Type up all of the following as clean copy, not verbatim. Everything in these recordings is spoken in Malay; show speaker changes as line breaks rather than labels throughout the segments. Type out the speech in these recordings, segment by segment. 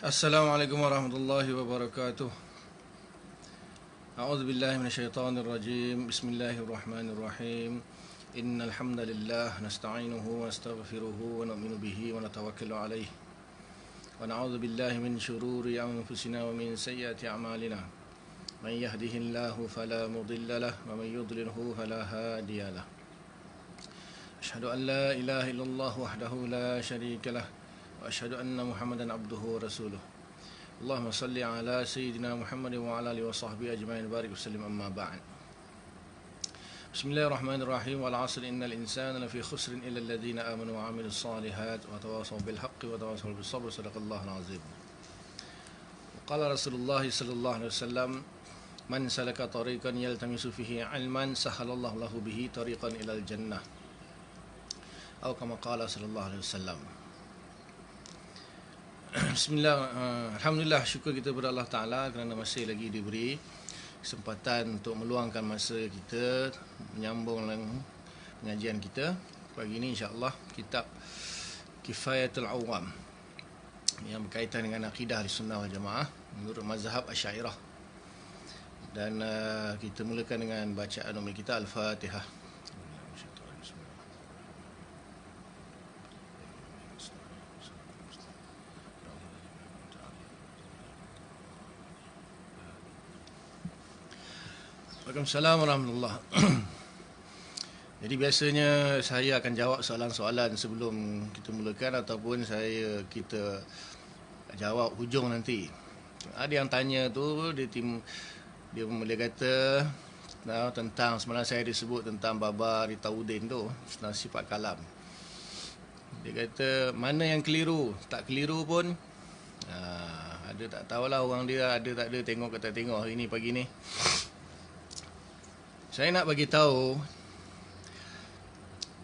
Assalamualaikum warahmatullahi wabarakatuh. A'udzu billahi minasyaitonir rajim. Bismillahirrahmanirrahim. Innal hamdalillah nasta'inuhu wa nastaghfiruhu wa nu'minu bihi wa natawakkalu alayh. Wa na'udzu billahi min shururi anfusina wa min sayyiati a'malina. Man yahdihillahu fala mudilla lahu wa man yudlilhu fala hadiya lahu. Asyhadu an la ilaha illallah wahdahu la syarika lahu wa asyhadu anna Muhammadan abduhu wa rasuluh. Allahumma salli ala sayyidina Muhammad wa ala alihi wa sahbihi ajma'in barik wa sallim amma ba'd. Bismillahirrahmanirrahim. Wal 'asri innal insana lafi khusrin illa alladhina amanu wa 'amilus solihat wa tawassaw bil haqqi wa tawassaw bis sabr. Shadaqallahul 'azim. Qala Rasulullah sallallahu alaihi wasallam, man salaka tariqan yaltamisu fihi 'ilman sahalallahu lahu bihi tariqan ilal jannah. Atau kama qala sallallahu alaihi wasallam. Bismillah, alhamdulillah, syukur kita kepada Allah Ta'ala kerana masih lagi diberi kesempatan untuk meluangkan masa kita menyambung dengan pengajian kita. Pagi ini insya-Allah kitab Kifayatul Awam yang berkaitan dengan akidah Ahlussunnah wal Jamaah menurut mazhab Asy'ariyah. Dan kita mulakan dengan bacaan umum kita Al-Fatihah. Waalaikumsalam warahmatullahi. Jadi biasanya saya akan jawab soalan-soalan sebelum kita mulakan ataupun kita jawab hujung nanti. Ada yang tanya tu dia boleh kata tentang semalam saya disebut tentang Baba Ritaudin tu tentang sifat kalam. Dia kata mana yang keliru? Tak keliru pun. Ada tak tahulah orang dia ada tak ada, tengok ke tak tengok hari ni pagi ni. Saya nak bagi tahu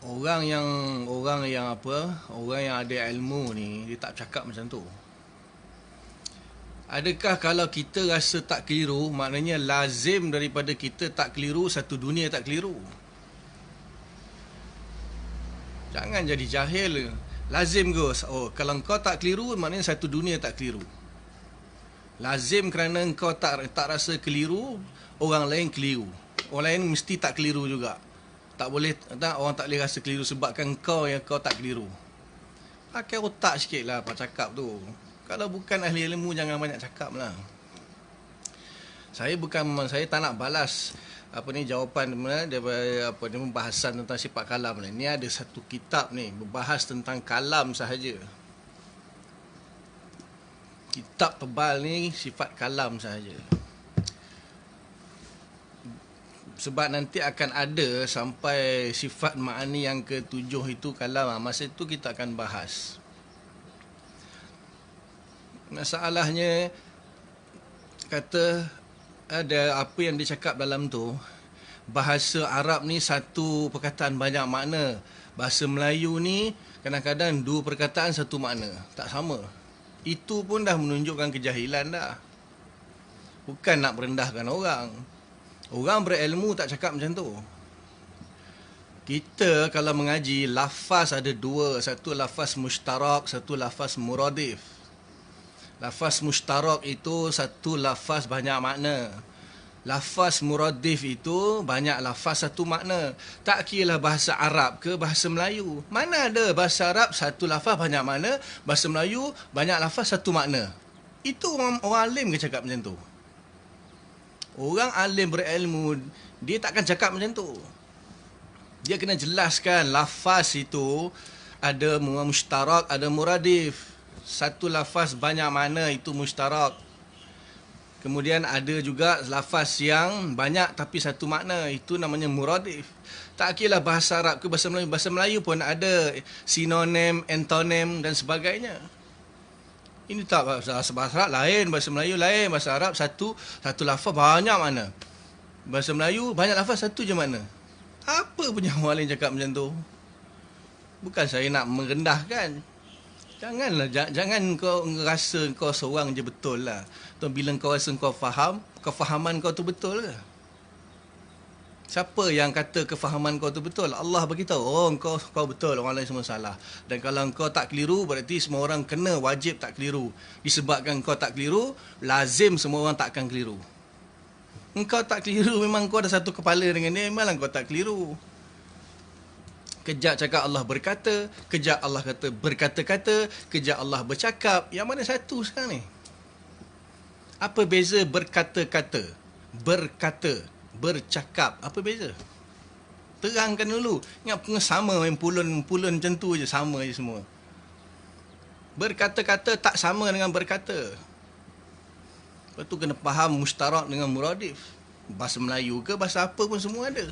orang yang ada ilmu ni dia tak cakap macam tu. Adakah kalau kita rasa tak keliru maknanya lazim daripada kita tak keliru, satu dunia tak keliru? Jangan jadi jahil. Lazim ke? Kalau engkau tak keliru maknanya satu dunia tak keliru. Lazim kerana engkau tak rasa keliru, orang lain keliru. Orang lain mesti tak keliru juga. Orang tak boleh rasa keliru sebabkan kau tak keliru. Pakai otak sikit lah apa cakap tu. Kalau bukan ahli ilmu jangan banyak cakap lah. Saya tak nak balas jawapan daripada pembahasan tentang sifat kalam ni. Ni ada satu kitab ni berbahas tentang kalam sahaja. Kitab tebal ni sifat kalam sahaja. Sebab nanti akan ada sampai sifat ma'ani yang ke-7 itu kalam. Masa itu kita akan bahas. Masalahnya kata ada apa yang dicakap dalam tu. Bahasa Arab ni satu perkataan banyak makna. Bahasa Melayu ni kadang-kadang dua perkataan satu makna. Tak sama. Itu pun dah menunjukkan kejahilan dah. Bukan nak merendahkan orang. Orang berilmu tak cakap macam tu. Kita kalau mengaji, lafaz ada dua. Satu lafaz mushtarak, satu lafaz muradif. Lafaz mushtarak itu satu lafaz banyak makna. Lafaz muradif itu banyak lafaz satu makna. Tak kira bahasa Arab ke bahasa Melayu. Mana ada bahasa Arab satu lafaz banyak makna, bahasa Melayu banyak lafaz satu makna. Itu orang alim ke cakap macam tu? Orang alim berilmu, dia takkan cakap macam tu. Dia kena jelaskan lafaz itu ada mushtarak, ada muradif. Satu lafaz banyak makna itu mushtarak. Kemudian ada juga lafaz yang banyak tapi satu makna, itu namanya muradif. Tak kira bahasa Arab ke bahasa Melayu. Bahasa Melayu pun ada sinonim, antonim dan sebagainya. Ini tak bahasa Arab lain, bahasa Melayu lain, bahasa Arab satu lafaz banyak mana. Bahasa Melayu banyak lafaz satu je mana. Apa punya orang lain cakap macam tu? Bukan saya nak merendahkan. Jangan kau rasa kau seorang je betul lah. Atau bila kau rasa kau faham, kefahaman kau tu betul ke? Siapa yang kata kefahaman kau tu betul? Allah beritahu, oh kau betul, orang lain semua salah. Dan kalau kau tak keliru, berarti semua orang kena wajib tak keliru. Disebabkan kau tak keliru, lazim semua orang takkan keliru. Engkau tak keliru, memang kau ada satu kepala dengan dia, memanglah kau tak keliru. Kejap cakap Allah berkata, kejap Allah kata berkata-kata, kejap Allah bercakap. Yang mana satu sekarang ni? Apa beza berkata-kata, berkata, bercakap? Apa beza? Terangkan dulu. Ingat sama main pulun macam tu je, sama je semua. Berkata-kata tak sama dengan berkata. Lepas tu kena faham mustarak dengan muradif. Bahasa Melayu ke bahasa apa pun semua ada.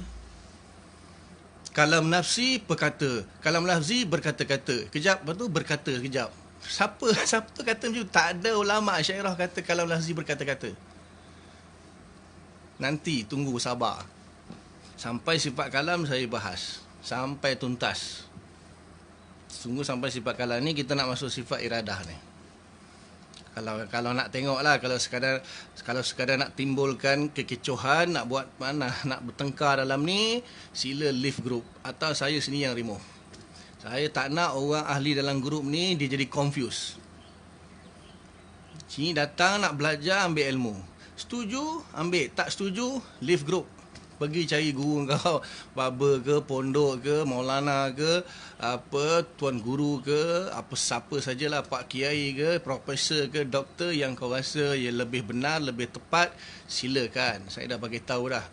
Kalam nafsi berkata, kalam lafzi berkata-kata. Kejap, lepas tu berkata kejap. Siapa kata macam tu? Tak ada ulama syairah kata kalam lafzi berkata-kata. Nanti tunggu sabar. Sampai sifat kalam saya bahas. Sampai tuntas. Tunggu sampai sifat kalam ni, kita nak masuk sifat iradah ni. Kalau nak tengok lah, kalau sekadar nak timbulkan kekecohan, nak buat mana, nak bertengkar dalam ni, sila leave group. Atau saya sendiri yang remove. Saya tak nak orang ahli dalam grup ni dia jadi confused. Sini datang nak belajar, ambil ilmu. Setuju, ambil. Tak setuju, leave group. Pergi cari guru kau, baba ke, pondok ke, maulana ke, apa, tuan guru ke, apa siapa sajalah, pak kiai ke, profesor ke, doktor yang kau rasa yang lebih benar, lebih tepat, silakan. Saya dah bagi tahu dah.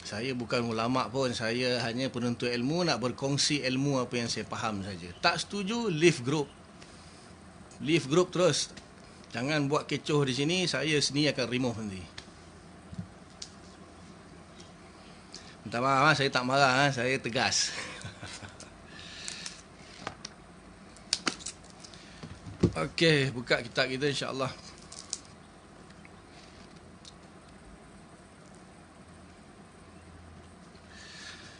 Saya bukan ulama pun, saya hanya penuntut ilmu, nak berkongsi ilmu apa yang saya faham saja. Tak setuju, leave group. Leave group terus. Jangan buat kecoh di sini, saya sendiri akan remove nanti. Minta maaf, saya tak marah, saya tegas. Okey, buka kitab kita insya-Allah.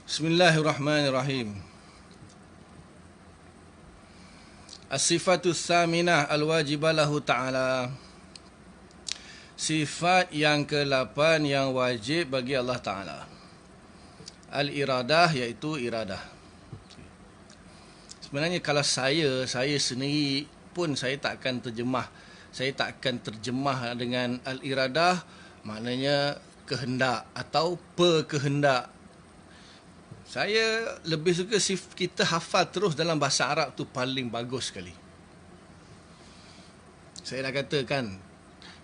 Bismillahirrahmanirrahim. As-sifatus saminah al-wajibah lahu ta'ala. Sifat yang ke-8 yang wajib bagi Allah Ta'ala. Al-iradah, iaitu iradah. Sebenarnya kalau saya sendiri pun saya tak akan terjemah. Saya tak akan terjemah dengan al-iradah, maknanya kehendak atau perkehendak. Saya lebih suka kita hafal terus dalam bahasa Arab tu paling bagus sekali. Saya dah katakan,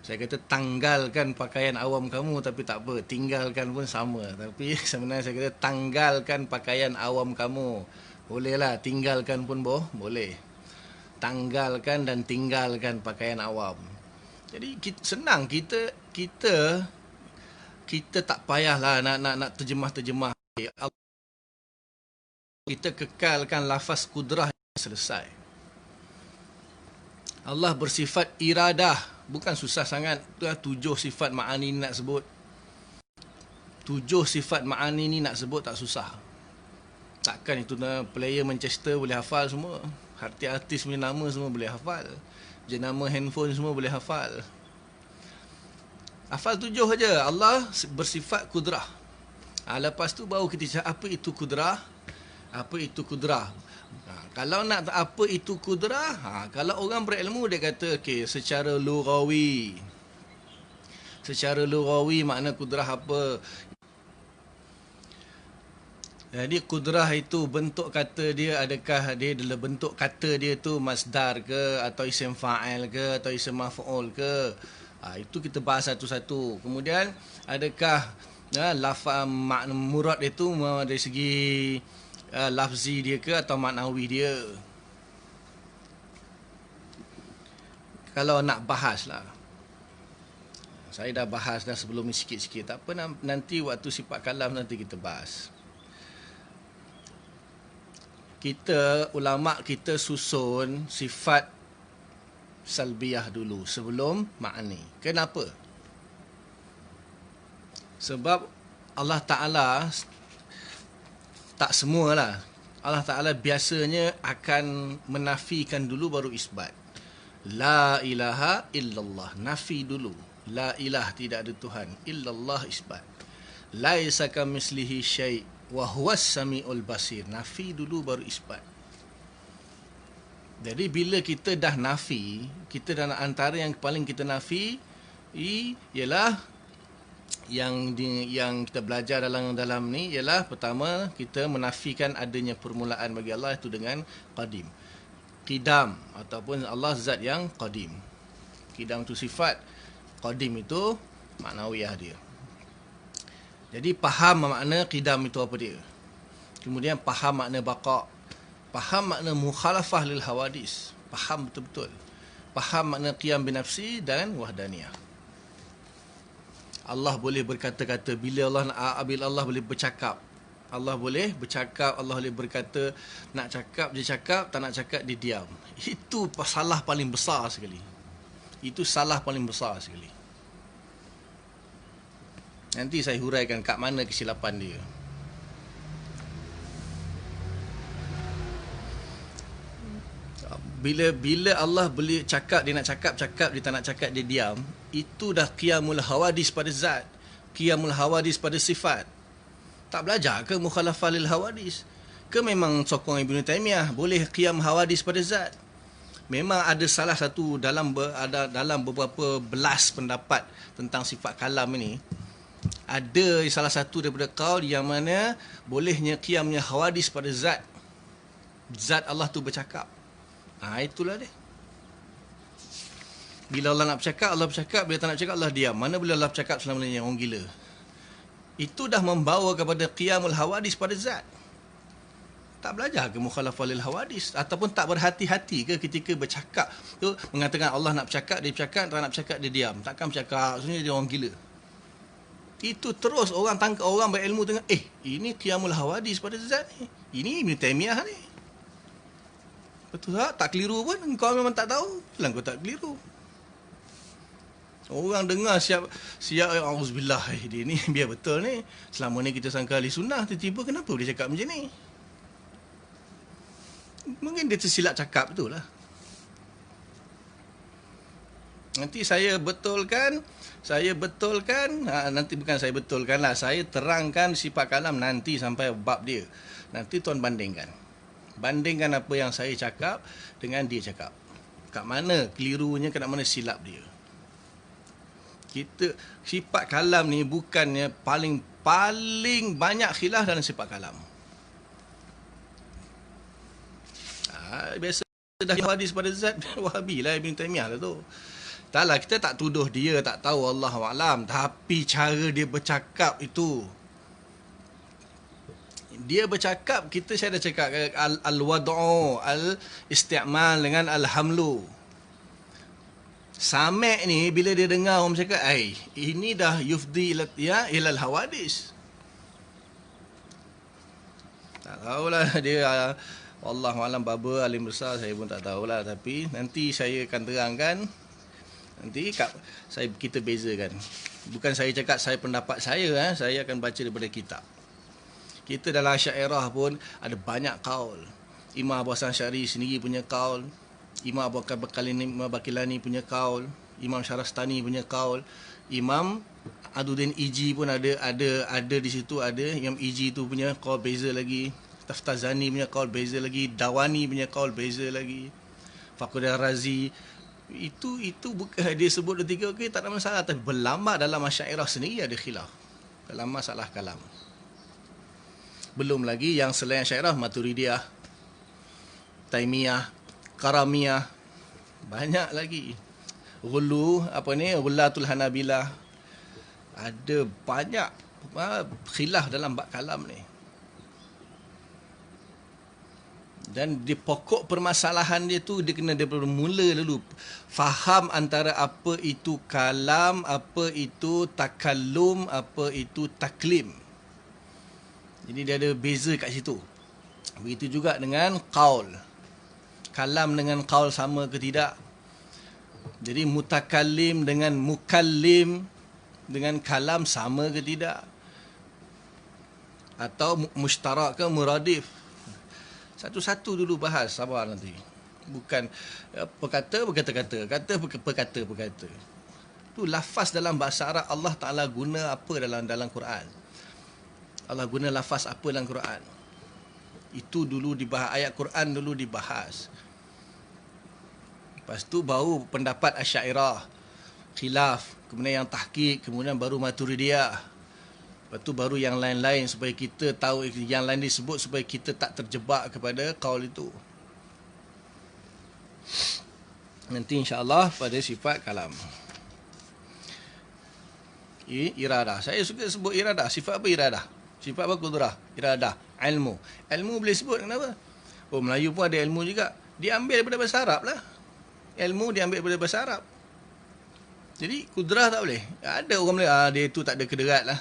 saya kata tanggalkan pakaian awam kamu, tapi tak apa, tinggalkan pun sama. Tapi sebenarnya saya kata tanggalkan pakaian awam kamu. Bolehlah, tinggalkan pun boleh. Tanggalkan dan tinggalkan pakaian awam. Jadi senang, kita tak payahlah nak terjemah. Kita kekalkan lafaz kudrah selesai. Allah bersifat iradah. Bukan susah sangat. 7 sifat ma'ani ni nak sebut. 7 sifat ma'ani ni nak sebut tak susah. Takkan itu player Manchester boleh hafal semua. Artis punya nama semua boleh hafal. Jenama handphone semua boleh hafal. Hafal 7 saja. Allah bersifat kudrah. Lepas tu baru kita cakap apa itu kudrah. Apa itu kudrah? Kalau nak apa itu kudrah, kalau orang berilmu dia kata okey, secara lughawi makna kudrah apa? Jadi kudrah itu bentuk kata dia, adakah dia adalah bentuk kata dia tu masdar ke, atau isim fa'il ke, atau isim maf'ul ke? Itu kita bahas satu-satu. Kemudian adakah lafaz makna murad itu dari segi lafzi dia ke atau maknawi dia. Kalau nak bahas lah, saya dah bahas dah sebelum ni sikit-sikit. Tak apa, nanti waktu sifat kalam nanti kita bahas. Ulama kita susun sifat salbiyah dulu sebelum ma'ani. Kenapa? Sebab Allah Ta'ala, tak semualah, Allah Ta'ala biasanya akan menafikan dulu baru isbat. La ilaha illallah, nafi dulu. La ilah, tidak ada Tuhan. Illallah, isbat. Laisa kamislihi syai' wa huwas samiul basir. Nafi dulu baru isbat. Jadi bila kita dah nafi, kita dah antara yang paling kita nafi ialah yang kita belajar dalam ni ialah pertama kita menafikan adanya permulaan bagi Allah itu dengan qadim. Qidam ataupun Allah zat yang qadim. Qidam itu sifat, qadim itu maknawiyah dia. Jadi faham makna qidam itu apa dia. Kemudian faham makna baqa'. Faham makna mukhalafah lil hawadis. Faham betul-betul. Faham makna qiyam binafsi dan wahdaniyah. Allah boleh berkata-kata bila Allah boleh bercakap. Allah boleh bercakap, Allah boleh berkata, nak cakap dia cakap, tak nak cakap dia diam. Itu salah paling besar sekali. Itu salah paling besar sekali. Nanti saya huraikan kat mana kesilapan dia. Bila Allah boleh cakap, dia nak cakap, dia tak nak cakap, dia diam. Itu dah qiyamul hawadis pada zat. Qiyamul hawadis pada sifat. Tak belajar ke mukhalafah lil hawadis? Ke memang sokong Ibn Taymiyah boleh qiyam hawadis pada zat? Memang ada salah satu dalam beberapa belas pendapat tentang sifat kalam ini. Ada salah satu daripada qaul yang mana bolehnya qiyamnya hawadis pada zat. Zat Allah tu bercakap. Itulah dia. Bila Allah nak bercakap, Allah bercakap. Bila tak nak bercakap, Allah diam. Mana boleh Allah bercakap selama-lamanya orang gila? Itu dah membawa kepada qiyamul hawadis pada zat. Tak belajar ke mukhalafah lil hawadis? Ataupun tak berhati-hati ke ketika bercakap tu mengatakan Allah nak bercakap, dia bercakap, tak nak bercakap, dia diam. Takkan bercakap, sebenarnya dia orang gila. Itu terus orang tangkap, orang berilmu tengok, ini qiyamul hawadis pada zat ni. Ini Ibn Taymiyah ni. Betul tak? Tak keliru pun. Kau memang tak tahu. Bilang kau tak keliru. Orang dengar siap auzubillah, dia ni biar betul ni. Selama ni kita sangka ahli sunnah, tiba-tiba kenapa dia cakap macam ni? Mungkin dia tersilap cakap betul lah. Nanti saya betulkan, nanti bukan saya betulkan lah, saya terangkan sifat kalam nanti sampai bab dia. Nanti tuan bandingkan apa yang saya cakap dengan dia cakap. Kat mana kelirunya, kat mana silap dia. Kita sifat kalam ni bukannya paling banyak khilaf dalam sifat kalam. Biasa dah hadis pada zat Wahabi lah, Ibn Taymiyah lah tu. Taklah, kita tak tuduh dia tak tahu, Allahu a'lam, tapi cara dia bercakap itu, dia bercakap, saya dah cakap al-wad'u, al-isti'mal dengan al-hamlu. Samek ni bila dia dengar orang cakap, ini dah yufdi ilal hawadis. Tak tahulah dia, wallahu a'lam, baba alim besar, saya pun tak tahulah, tapi nanti saya akan terangkan. Nanti kita bezakan. Bukan saya cakap saya pendapat saya akan baca daripada kitab. Kita dalam Asy'ariyah pun ada banyak kaul. Imam Abu Hasan Asy'ari sendiri punya kaul, Imam Abu Bakilani punya kaul, Imam Syarastani punya kaul, Imam Aduddin Iji pun ada di situ, ada Imam Iji tu punya kaul beza lagi, Taftazani punya kaul beza lagi, Dawani punya kaul beza lagi, Fakhruddin Razi. Itu bukan dia sebut tiga, tak ada masalah, tapi berlambak dalam Asy'ariyah sendiri ada khilaf dalam masalah kalam. Belum lagi yang selain Asy'ariyah, Maturidiyah, Taimiyah, Karamiyah, banyak lagi. Ghulatul Hanabilah. Ada banyak khilaf dalam bab kalam ni. Dan di pokok permasalahan dia tu, dia kena daripada mula dulu faham antara apa itu kalam, apa itu takallum, apa itu taklim. Jadi dia ada beza kat situ. Begitu juga dengan qaul. Kalam dengan qaul sama ke tidak? Jadi mutakallim dengan mukallim dengan kalam sama ke tidak? Atau mushtarak ke muradif? Satu-satu dulu bahas, sabar nanti. Bukan perkata. Tu lafaz dalam bahasa Arab Allah Ta'ala guna apa dalam Quran. Allah guna lafaz apa dalam Quran. Itu dulu dibahas, ayat Quran dulu dibahas. Lepas tu baru pendapat Asy'ariyah, khilaf, kemudian yang tahqiq, kemudian baru Maturidiyah. Lepas tu baru yang lain-lain supaya kita tahu yang lain disebut supaya kita tak terjebak kepada kaul itu. Nanti insya-Allah pada sifat kalam. Iradah. Saya suka sebut iradah. Sifat apa iradah? Sifat apa kudrah? Iradah. Ilmu. Ilmu boleh sebut kenapa? Oh, Melayu pun ada ilmu juga. Diambil daripada bahasa Arab lah. Ilmu diambil daripada bahasa Arab. Jadi kudrah tak boleh. Ada orang Melayu, dia tu tak ada kederat lah.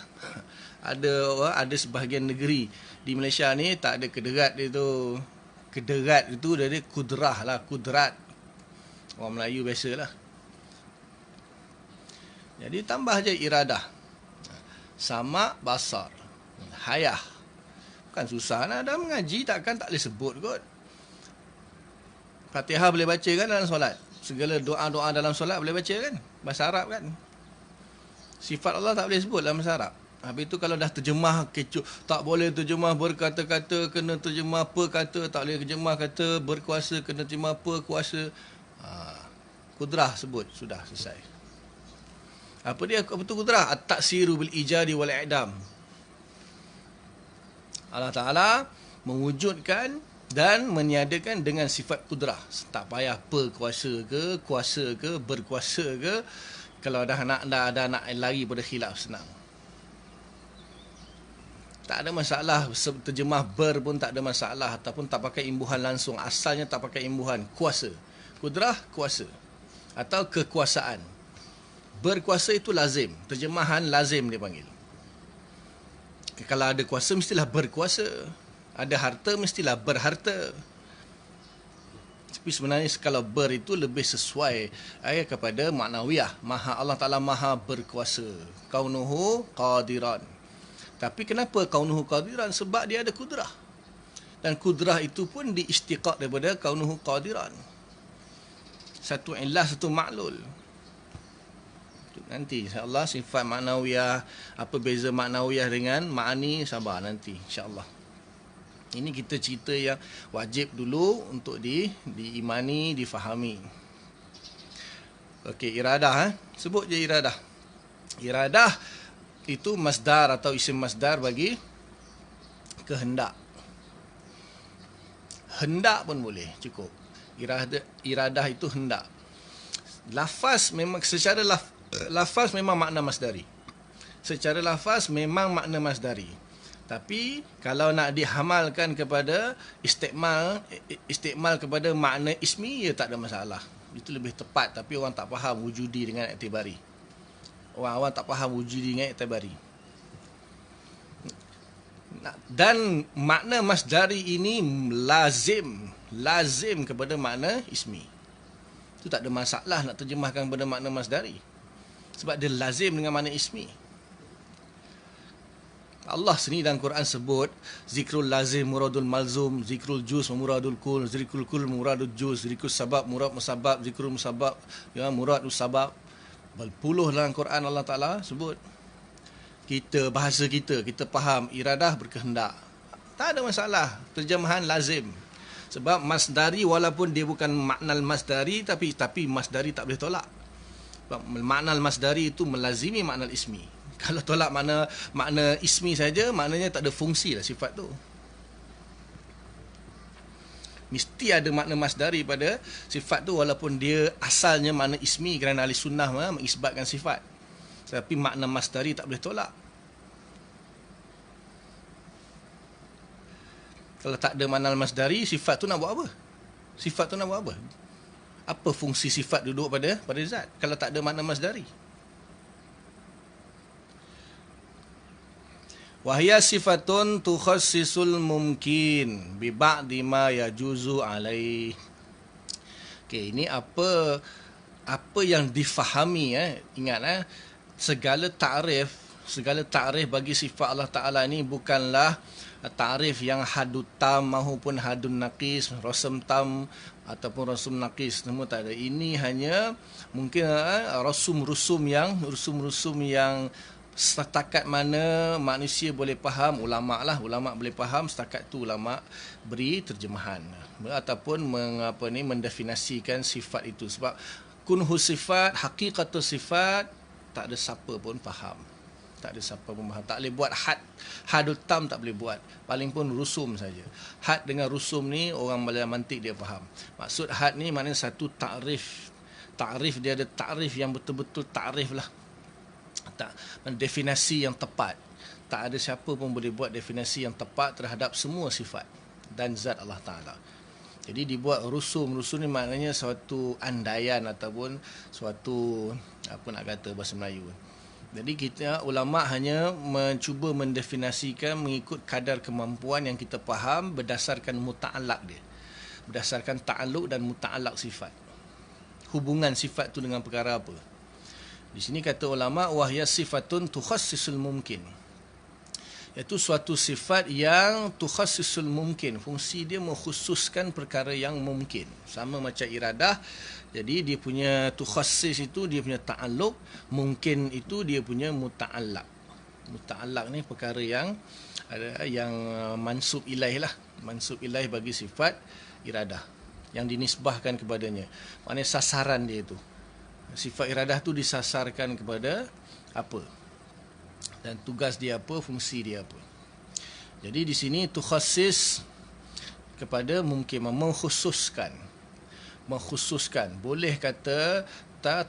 Ada sebahagian negeri di Malaysia ni tak ada kederat dia tu. Kederat itu dari kudrah lah, kudrat. Orang Melayu biasalah. Jadi tambah je iradah. Sama basar. Hayah. Bukan susah lah. Dah mengaji takkan tak boleh sebut kot. Fatihah boleh baca kan dalam solat. Segala doa-doa dalam solat boleh baca kan. Bahasa Arab kan. Sifat Allah tak boleh sebut dalam bahasa Arab. Habis tu kalau dah terjemah kecoh, tak boleh terjemah berkata-kata, kena terjemah perkata, tak boleh terjemah kata berkuasa, kena terjemah perkuasa. Kudrah sebut, sudah selesai. Apa dia? Apa tu kudrah? At-taksiru bil ijadi wal i'dam. Allah Ta'ala mewujudkan dan meniadakan dengan sifat kudrah. Tak payah perkuasa ke, kuasa ke, berkuasa ke. Kalau dah nak lari pada khilaf, senang. Tak ada masalah, terjemah ber pun tak ada masalah. Ataupun tak pakai imbuhan langsung. Asalnya tak pakai imbuhan. Kuasa. Kudrah, kuasa. Atau kekuasaan. Berkuasa itu lazim. Terjemahan lazim dia panggil. Kalau ada kuasa, mestilah berkuasa. Ada harta, mestilah berharta. Tapi sebenarnya kalau ber itu lebih sesuai kepada maknawiyah. Allah Ta'ala maha berkuasa. Kaunuhu qadiran. Tapi kenapa kaunuhu qadiran? Sebab dia ada kudrah. Dan kudrah itu pun diistiqaq daripada kaunuhu qadiran. Satu illah, satu maklul. Nanti insya-Allah sifat maknawiyah, apa beza maknawiyah dengan ma'ani, sabar nanti insya-Allah. Ini kita cerita yang wajib dulu untuk diimani, difahami. Okey, iradah sebut je iradah. Iradah itu masdar atau isim masdar bagi kehendak. Hendak pun boleh, cukup. Iradah itu hendak. Lafaz memang secara lafaz memang makna masdari. Secara lafaz memang makna masdari. Tapi kalau nak dihamalkan kepada istiqmal kepada makna ismi, ya tak ada masalah. Itu lebih tepat, tapi orang tak faham wujudi dengan iktibari. Orang tak faham wujudi dengan iktibari. Dan makna masdari ini lazim kepada makna ismi. Itu tak ada masalah nak terjemahkan kepada makna masdari. Sebab dia lazim dengan makna ismi. Allah sendiri dalam Quran sebut zikrul lazim muradul malzum, zikrul juz muradul kul, zikrul kul muradul juz, zikrul sabab murad musabab, zikrul musabab murad usabab. Berpuluh dalam Quran Allah Ta'ala sebut. Bahasa kita faham iradah berkehendak. Tak ada masalah. Terjemahan lazim. Sebab masdari walaupun dia bukan makna masdari, tapi masdari tak boleh tolak. Sebab makna masdari itu melazimi makna ismi. Kalau tolak makna ismi saja, maknanya tak ada fungsi lah sifat tu. Mesti ada makna masdari pada sifat tu walaupun dia asalnya makna ismi, kerana ahli sunnah mengisbatkan sifat. Tapi makna masdari tak boleh tolak. Kalau tak ada makna masdari, sifat tu nak buat apa? Sifat tu nak buat apa? Apa fungsi sifat duduk pada zat kalau tak ada makna masdari? Wahya sifatun tukhassisul mumkin bi ba'di ma yajuzu alaih. Okey, ini apa yang difahami ingat segala takrif bagi sifat Allah Taala ini bukanlah takrif yang hadut tam maupun hadun naqis, rasam tam ataupun rasum naqis, semua tak ada. Ini hanya mungkin rusum-rusum yang setakat mana manusia boleh faham, ulama boleh faham, setakat tu ulama beri terjemahan ataupun mendefinisikan sifat itu. Sebab kunhu sifat, haqiqatus sifat, tak ada siapa pun faham. Tak ada siapa pun faham. Tak boleh buat hadul tam, tak boleh buat. Paling pun rusum saja. Had dengan rusum ni orang dalam mantik dia faham. Maksud had ni maknanya satu takrif. Takrif dia ada takrif yang betul-betul takrif lah. Tak, definisi yang tepat. Tak ada siapa pun boleh buat definisi yang tepat terhadap semua sifat dan zat Allah Ta'ala. Jadi dibuat rusum. Rusum ni maknanya suatu andaian ataupun suatu, apa nak kata bahasa Melayu. Jadi kita ulama' hanya mencuba mendefinisikan mengikut kadar kemampuan yang kita faham berdasarkan muta'allaq dia. Berdasarkan ta'alluq dan muta'allaq sifat. Hubungan sifat tu dengan perkara apa. Di sini kata ulama' wahya sifatun tukhassisul mumkin. Iaitu suatu sifat yang tukhassisul mumkin. Fungsi dia mengkhususkan perkara yang mungkin. Sama macam iradah. Jadi dia punya tukhassis itu dia punya ta'alluq. Mungkin itu dia punya muta'allaq. Muta'allaq ni perkara yang mansub ilaih lah. Mansub ilaih bagi sifat iradah. Yang dinisbahkan kepadanya. Maknanya sasaran dia itu. Sifat iradah tu disasarkan kepada apa? Dan tugas dia apa, fungsi dia apa. Jadi di sini tukhassis kepada mungkin, mengkhususkan. Boleh kata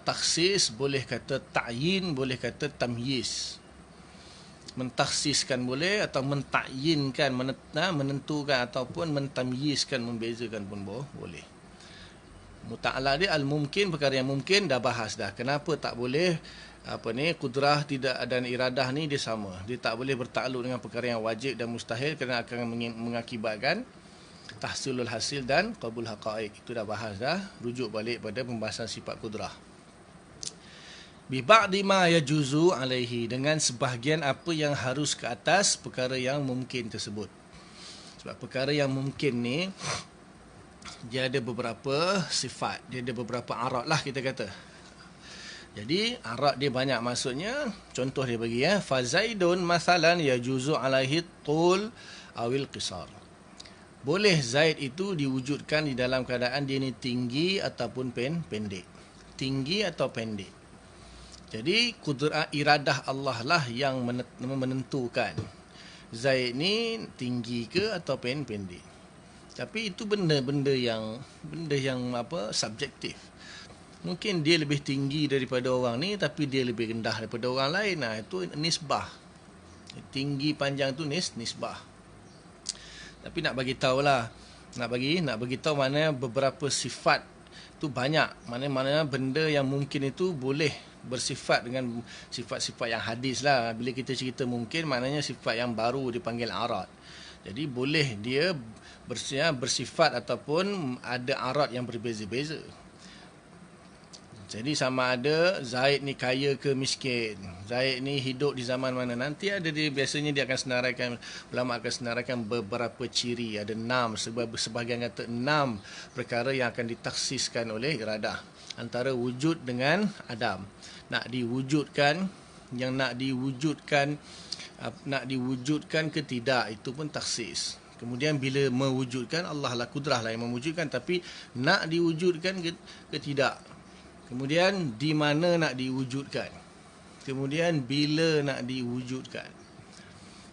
takhsis, boleh kata ta'yin, boleh kata tamyiz. Mentakhsiskan boleh atau mentakyinkan, menentukan ataupun mentamyizkan, membezakan pun boleh. Muta'ala dia al-mumkin, perkara yang mungkin dah bahas dah. Kenapa tak boleh kudrah tidak dan iradah ni dia sama. Dia tak boleh bertakluk dengan perkara yang wajib dan mustahil kerana akan mengakibatkan tahsilul hasil dan qabul haqaiq. Itu dah bahas dah. Rujuk balik pada pembahasan sifat kudrah. Bi ba'di ma yajuzu alaihi, dengan sebahagian apa yang harus ke atas perkara yang mungkin tersebut. Sebab perkara yang mungkin ni dia ada beberapa sifat, dia ada beberapa arat lah kita kata. Jadi arat dia banyak, maksudnya contoh dia bagi fa zaidun masalan yajuzu alaihi tul awil qisar. Boleh Zaid itu diwujudkan di dalam keadaan dia ni tinggi ataupun pendek. Tinggi atau pendek. Jadi kudrah iradah Allah lah yang menentukan Zaid ni tinggi ke atau pendek. Tapi itu benda yang subjektif. Mungkin dia lebih tinggi daripada orang ni tapi dia lebih rendah daripada orang lain. Nah, itu nisbah. Tinggi panjang tu nisbah. Tapi nak bagi tahulah, nak bagi tahu mana beberapa sifat tu banyak. Mana benda yang mungkin itu boleh bersifat dengan sifat-sifat yang hadis lah. Bila kita cerita mungkin, maknanya sifat yang baru dipanggil arat. Jadi boleh dia bersifat ataupun ada arat yang berbeza-beza. Jadi sama ada Zaid ni kaya ke miskin, Zaid ni hidup di zaman mana, nanti ada dia, biasanya dia akan senaraikan, ulama akan senaraikan beberapa ciri, ada 6, sebahagian kata 6 perkara yang akan ditaksiskan oleh iradah. Antara wujud dengan adam. Nak diwujudkan ke tidak, itu pun taksis. Kemudian bila mewujudkan, Allah lah kudrah lah yang mewujudkan, tapi nak diwujudkan ke tidak. Kemudian di mana nak diwujudkan. Kemudian bila nak diwujudkan.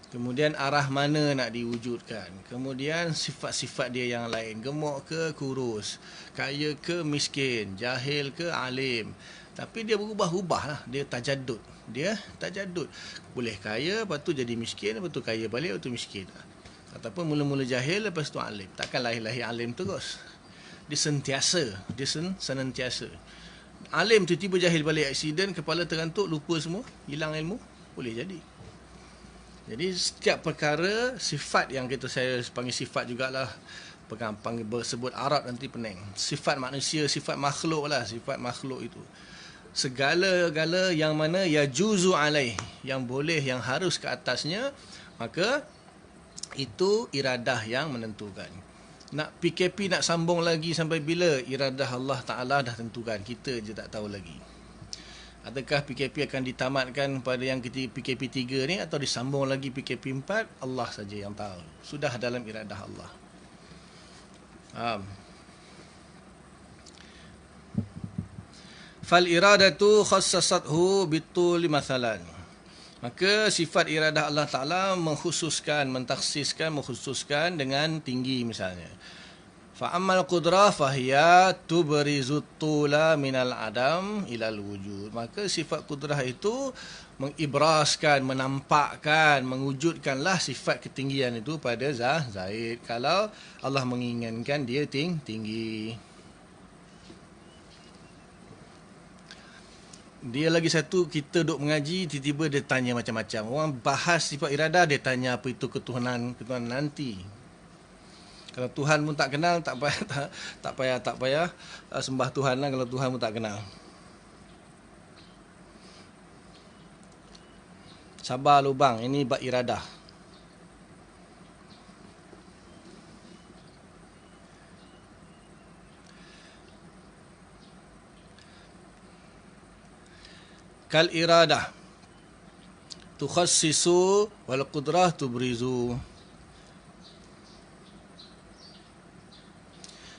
Kemudian arah mana nak diwujudkan. Kemudian sifat-sifat dia yang lain. Gemuk ke kurus. Kaya ke miskin. Jahil ke alim. Tapi dia berubah-ubah lah. Dia tajadud. Boleh kaya, lepas tu jadi miskin, lepas tu kaya balik, lepas tu miskin. Ataupun mula-mula jahil, lepas tu alim. Takkan lahir-lahir alim terus. Dia senantiasa. Alim tiba-tiba jahil balik, aksiden, kepala terantuk, lupa semua, hilang ilmu, boleh jadi. Jadi setiap perkara, sifat yang saya panggil sifat jugalah, sebut Arab nanti pening. Sifat manusia, sifat makhluk lah, sifat makhluk itu. Segala-gala yang mana yajuzu alaih, yang boleh, yang harus ke atasnya, maka itu iradah yang menentukan. Nak PKP nak sambung lagi sampai bila? Iradah Allah Ta'ala dah tentukan. Kita je tak tahu lagi. Adakah PKP akan ditamatkan pada yang PKP 3 ni atau disambung lagi PKP 4? Allah saja yang tahu. Sudah dalam iradah Allah. Fal iradatu khassasathu bituli mathalan. Maka sifat iradah Allah Ta'ala mengkhususkan dengan tinggi misalnya. Fa'ammal qudrah fahiya tubrizut tula minal adam ilal wujud. Maka sifat kudrah itu mengibraskan, menampakkan, mewujudkanlah sifat ketinggian itu pada Zaid. Kalau Allah menginginkan dia tinggi. Dia lagi satu, kita duk mengaji, tiba-tiba dia tanya macam-macam. Orang bahas sifat iradah, dia tanya apa itu ketuhanan nanti. Kalau Tuhan pun tak kenal, tak payah sembah Tuhan lah kalau Tuhan pun tak kenal. Sabar lubang, ini bab iradah. Kal iradah tukhassisu wal qudrah tubrizu.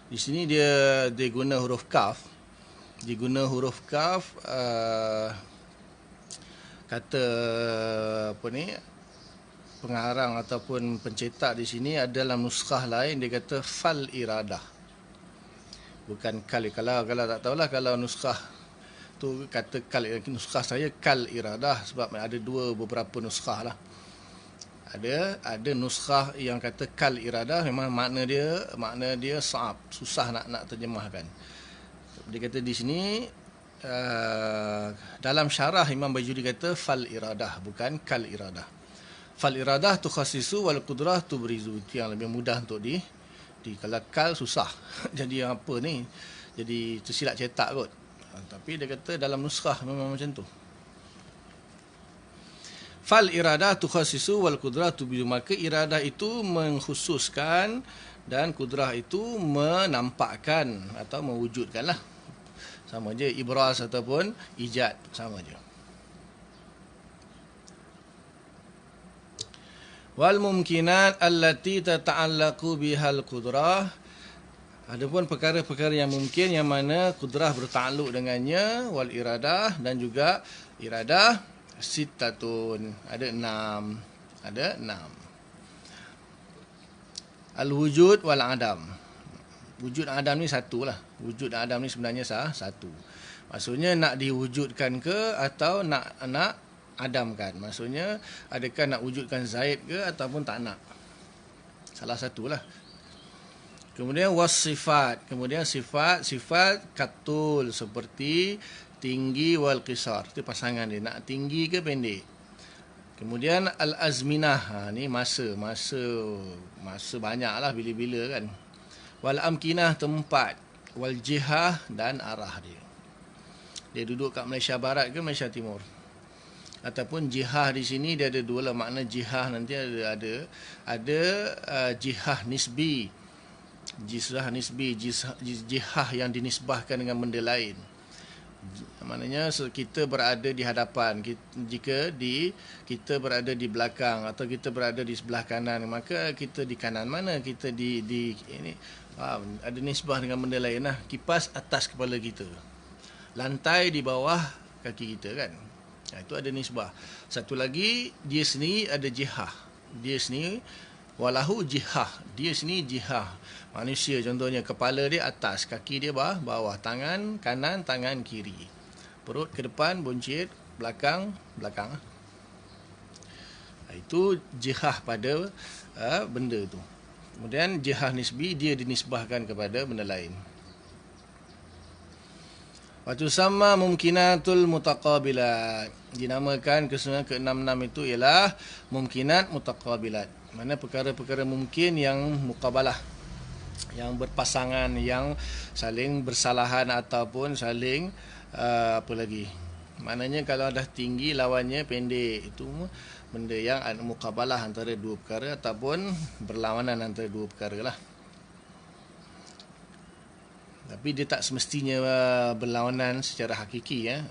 Di sini dia guna huruf kaf. Kata apa ni, pengarang ataupun pencetak di sini ada dalam nuskah lain dia kata fal iradah. Bukan kal. Kalau tak tahulah, kalau nuskah tu kata kal, nuskah saya kal iradah sebab ada beberapa nuskah lah. Ada nuskah yang kata kal iradah, memang makna dia sa'ab, susah nak terjemahkan. Dia kata di sini dalam syarah Imam Bajuri kata fal iradah, bukan kal iradah. Fal iradah tukhassisu wal qudrah tubrizu. Itu yang lebih mudah untuk di kalau kal susah. Jadi apa ni? Jadi tersilap cetak kot. Tapi dia kata dalam nuskah memang macam tu. Fal iradah tukhassisu wal qudrah tubrizu. Maka iradah itu mengkhususkan dan kudrah itu menampakkan atau mewujudkan lah. Sama je, ibras ataupun ijad, sama je. Wal mumkinat allati tata'allaqu bihal qudrah. Adapun perkara-perkara yang mungkin yang mana kudrah bertakluk dengannya, wal iradah, dan juga iradah sittatun, ada 6. Al wujud wal adam. Wujud adam ni satu lah. Wujud adam ni sebenarnya satu. Maksudnya nak diwujudkan ke atau nak adamkan. Maksudnya adakah nak wujudkan Zaid ke ataupun tak nak. Salah satulah. Kemudian wasifat. Kemudian sifat katul, seperti tinggi wal qisar. Itu pasangan dia. Nak tinggi ke pendek. Kemudian al-azminah. Ni masa banyaklah, bila-bila kan. Wal amkinah, tempat. Wal jihah, dan arah dia. Dia duduk kat Malaysia Barat ke Malaysia Timur. Ataupun jihah di sini dia ada dua lah makna. Jihah nanti ada jihah nisbi. Jihah yang dinisbahkan dengan benda lain. Maknanya kita berada di hadapan. Jika kita berada di belakang atau kita berada di sebelah kanan, maka kita di kanan mana? Kita ini ada nisbah dengan benda lain lah. Kipas atas kepala kita, lantai di bawah kaki kita kan. Itu ada nisbah. Satu lagi, dia sendiri ada jihah. Dia sendiri walahu jihah. Dia sendiri jihah. Manusia contohnya, kepala dia atas, kaki dia bawah, tangan kanan, tangan kiri, perut ke depan, buncit, belakang. Itu jihah pada benda tu. Kemudian jihah nisbi, dia dinisbahkan kepada benda lain. Waktu sama mumkinatul mutaqabilat. Dinamakan keseluruhan ke-6 itu ialah mumkinat mutaqabilat. Mana perkara-perkara mungkin yang muqabalah, yang berpasangan, yang saling bersalahan ataupun saling apa lagi. Maknanya kalau dah tinggi lawannya pendek, itu benda yang muqabalah antara dua perkara ataupun berlawanan antara dua perkara lah. Tapi dia tak semestinya berlawanan secara hakiki ya.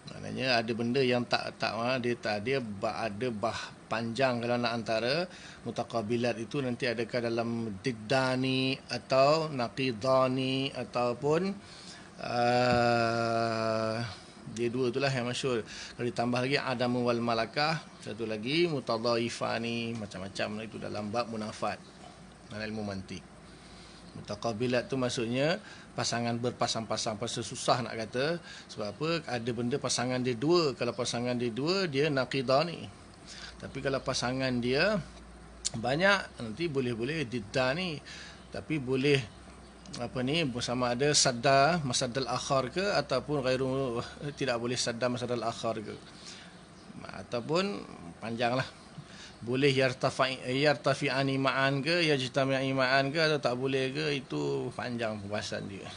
Maknanya ada benda yang dia ada panjang kalau nak antara mutaqabilat itu nanti adakah dalam diddani atau naqidani ataupun dia dua itulah yang masyhur. Kalau ditambah lagi adamu wal malakah, satu lagi mutadhaifani, macam-macam itu dalam bab munafat dalam ilmu mantik. Mutaqabilat tu maksudnya pasangan berpasang-pasang. Pasal susah nak kata. Sebab apa? Ada benda pasangan dia dua. Kalau pasangan dia dua, dia naqidani. Tapi kalau pasangan dia banyak, nanti boleh-boleh diddani. Tapi boleh sama ada sadda masadal akhar ke, ataupun ghairu, tidak boleh sadda masadal akhar ke, ataupun panjanglah. Boleh yartafi'ani ma'an ke, yajtami'i ma'an ke, atau tak boleh ke, itu panjang pembahasan dia.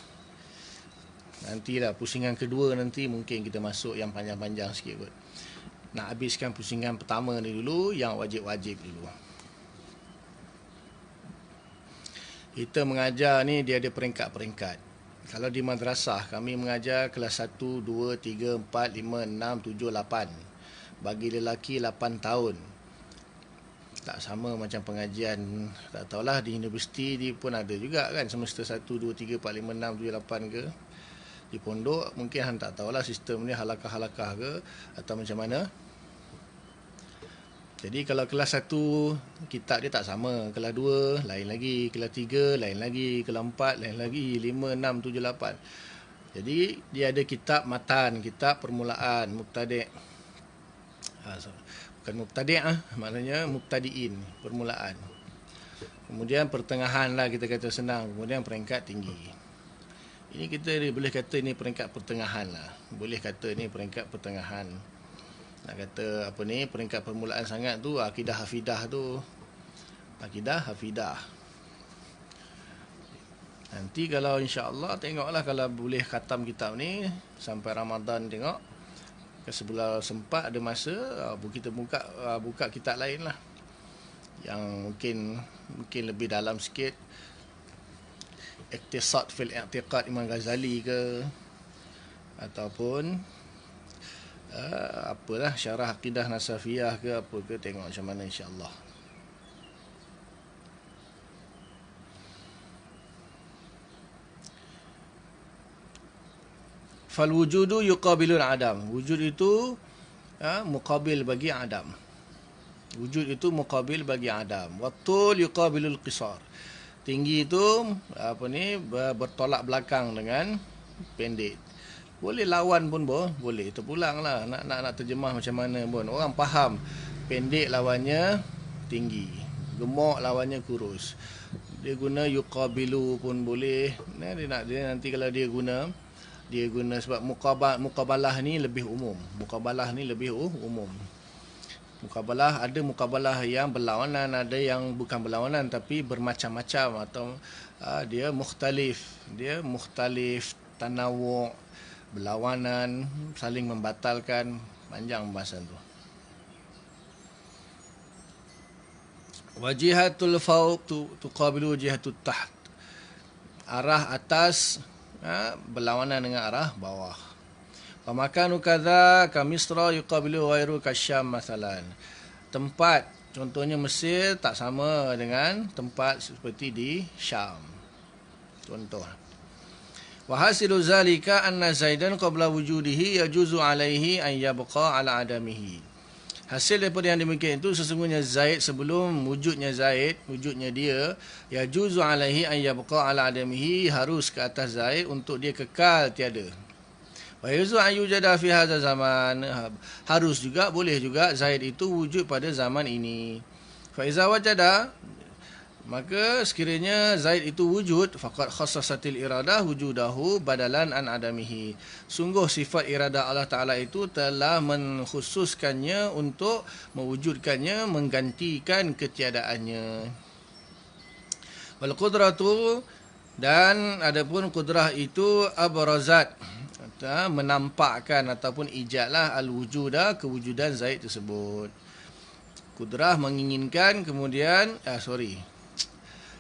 Nantilah pusingan kedua nanti mungkin kita masuk yang panjang-panjang sikit kot. Nak habiskan pusingan pertama ni dulu, yang wajib-wajib dulu. Kita mengajar ni dia ada peringkat-peringkat. Kalau di madrasah kami mengajar kelas 1, 2, 3, 4, 5, 6, 7, 8. Bagi lelaki 8 tahun. Tak sama macam pengajian, tak tahulah di universiti dia pun ada juga kan, semester 1, 2, 3, 4, 5, 6, 7, 8 ke. Di pondok mungkin hang tak tahulah sistem ni halakah-halakah ke atau macam mana. Jadi kalau kelas 1 kitab dia tak sama, kelas 2 lain lagi, kelas 3 lain lagi, kelas 4 lain lagi, 5, 6, 7, 8. Jadi dia ada kitab matan, kitab permulaan, mubtadi'. Bukan mubtadi', maknanya mubtadi'in, permulaan. Kemudian pertengahan lah kita kata senang, kemudian peringkat tinggi. Ini kita boleh kata ini peringkat pertengahan lah. Boleh kata ini peringkat pertengahan. Nak kata peringkat permulaan sangat tu akidah hafidah tu. Akidah hafidah. Nanti kalau insya-Allah tengoklah kalau boleh khatam kitab ni sampai Ramadan tengok. Sebelah sempat ada masa kita buka kitab lain lah yang mungkin lebih dalam sikit, Iqtisad fil I'tiqad Imam Ghazali ke, ataupun apalah syarah Aqidah Nasafiyah ke apa ke, tengok macam mana insya-Allah. Fal wujudu yuqabilul adam. Wujud itu muqabil bagi adam. Wujud itu muqabil bagi adam. Watul yuqabilul qisar. Tinggi itu bertolak belakang dengan pendek. Boleh lawan pun boleh. Terpulanglah nak terjemah macam mana pun. Orang faham. Pendek lawannya tinggi. Gemuk lawannya kurus. Dia guna yuqabilu pun boleh. Dia nanti kalau dia guna sebab muqabalah ni lebih umum. Muqabalah ni lebih umum. Muqabalah ada muqabalah yang berlawanan, ada yang bukan berlawanan tapi bermacam-macam, atau dia mukhtalif. Dia mukhtalif, tanawu', berlawanan, saling membatalkan, panjang pembahasan tu. Wajihatul fawq tuqabilu wajihatul taht. Arah atas berlawanan dengan arah bawah. Wa makanu kadza ka Misra yuqabilu ghairu kasyam masalan. Tempat contohnya Mesir tak sama dengan tempat seperti di Syam. Contoh. Wa hasilu zalika anna Zaidan qabla wujudihi yajuzu alaihi an yabqa ala adamihi. Hasil daripada yang demikian itu sesungguhnya Zaid sebelum wujudnya dia yajuzu alaihi an yabqa ala adamihi, harus ke atas Zaid untuk dia kekal tiada. Wa yajuzu an yujada fi hadza zaman, harus juga boleh juga Zaid itu wujud pada zaman ini. Fa iza wajada, maka sekiranya Zaid itu wujud, faqad khassasatil iradah wujudahu badalan an adamihi. Sungguh sifat iradah Allah Ta'ala itu telah mengkhususkannya untuk mewujudkannya, menggantikan ketiadaannya. Wal qudratu, dan adapun kudrah itu abrazat, menampakkan ataupun ijadlah al-wujuda, kewujudan Zaid tersebut. Kudrah menginginkan, kemudian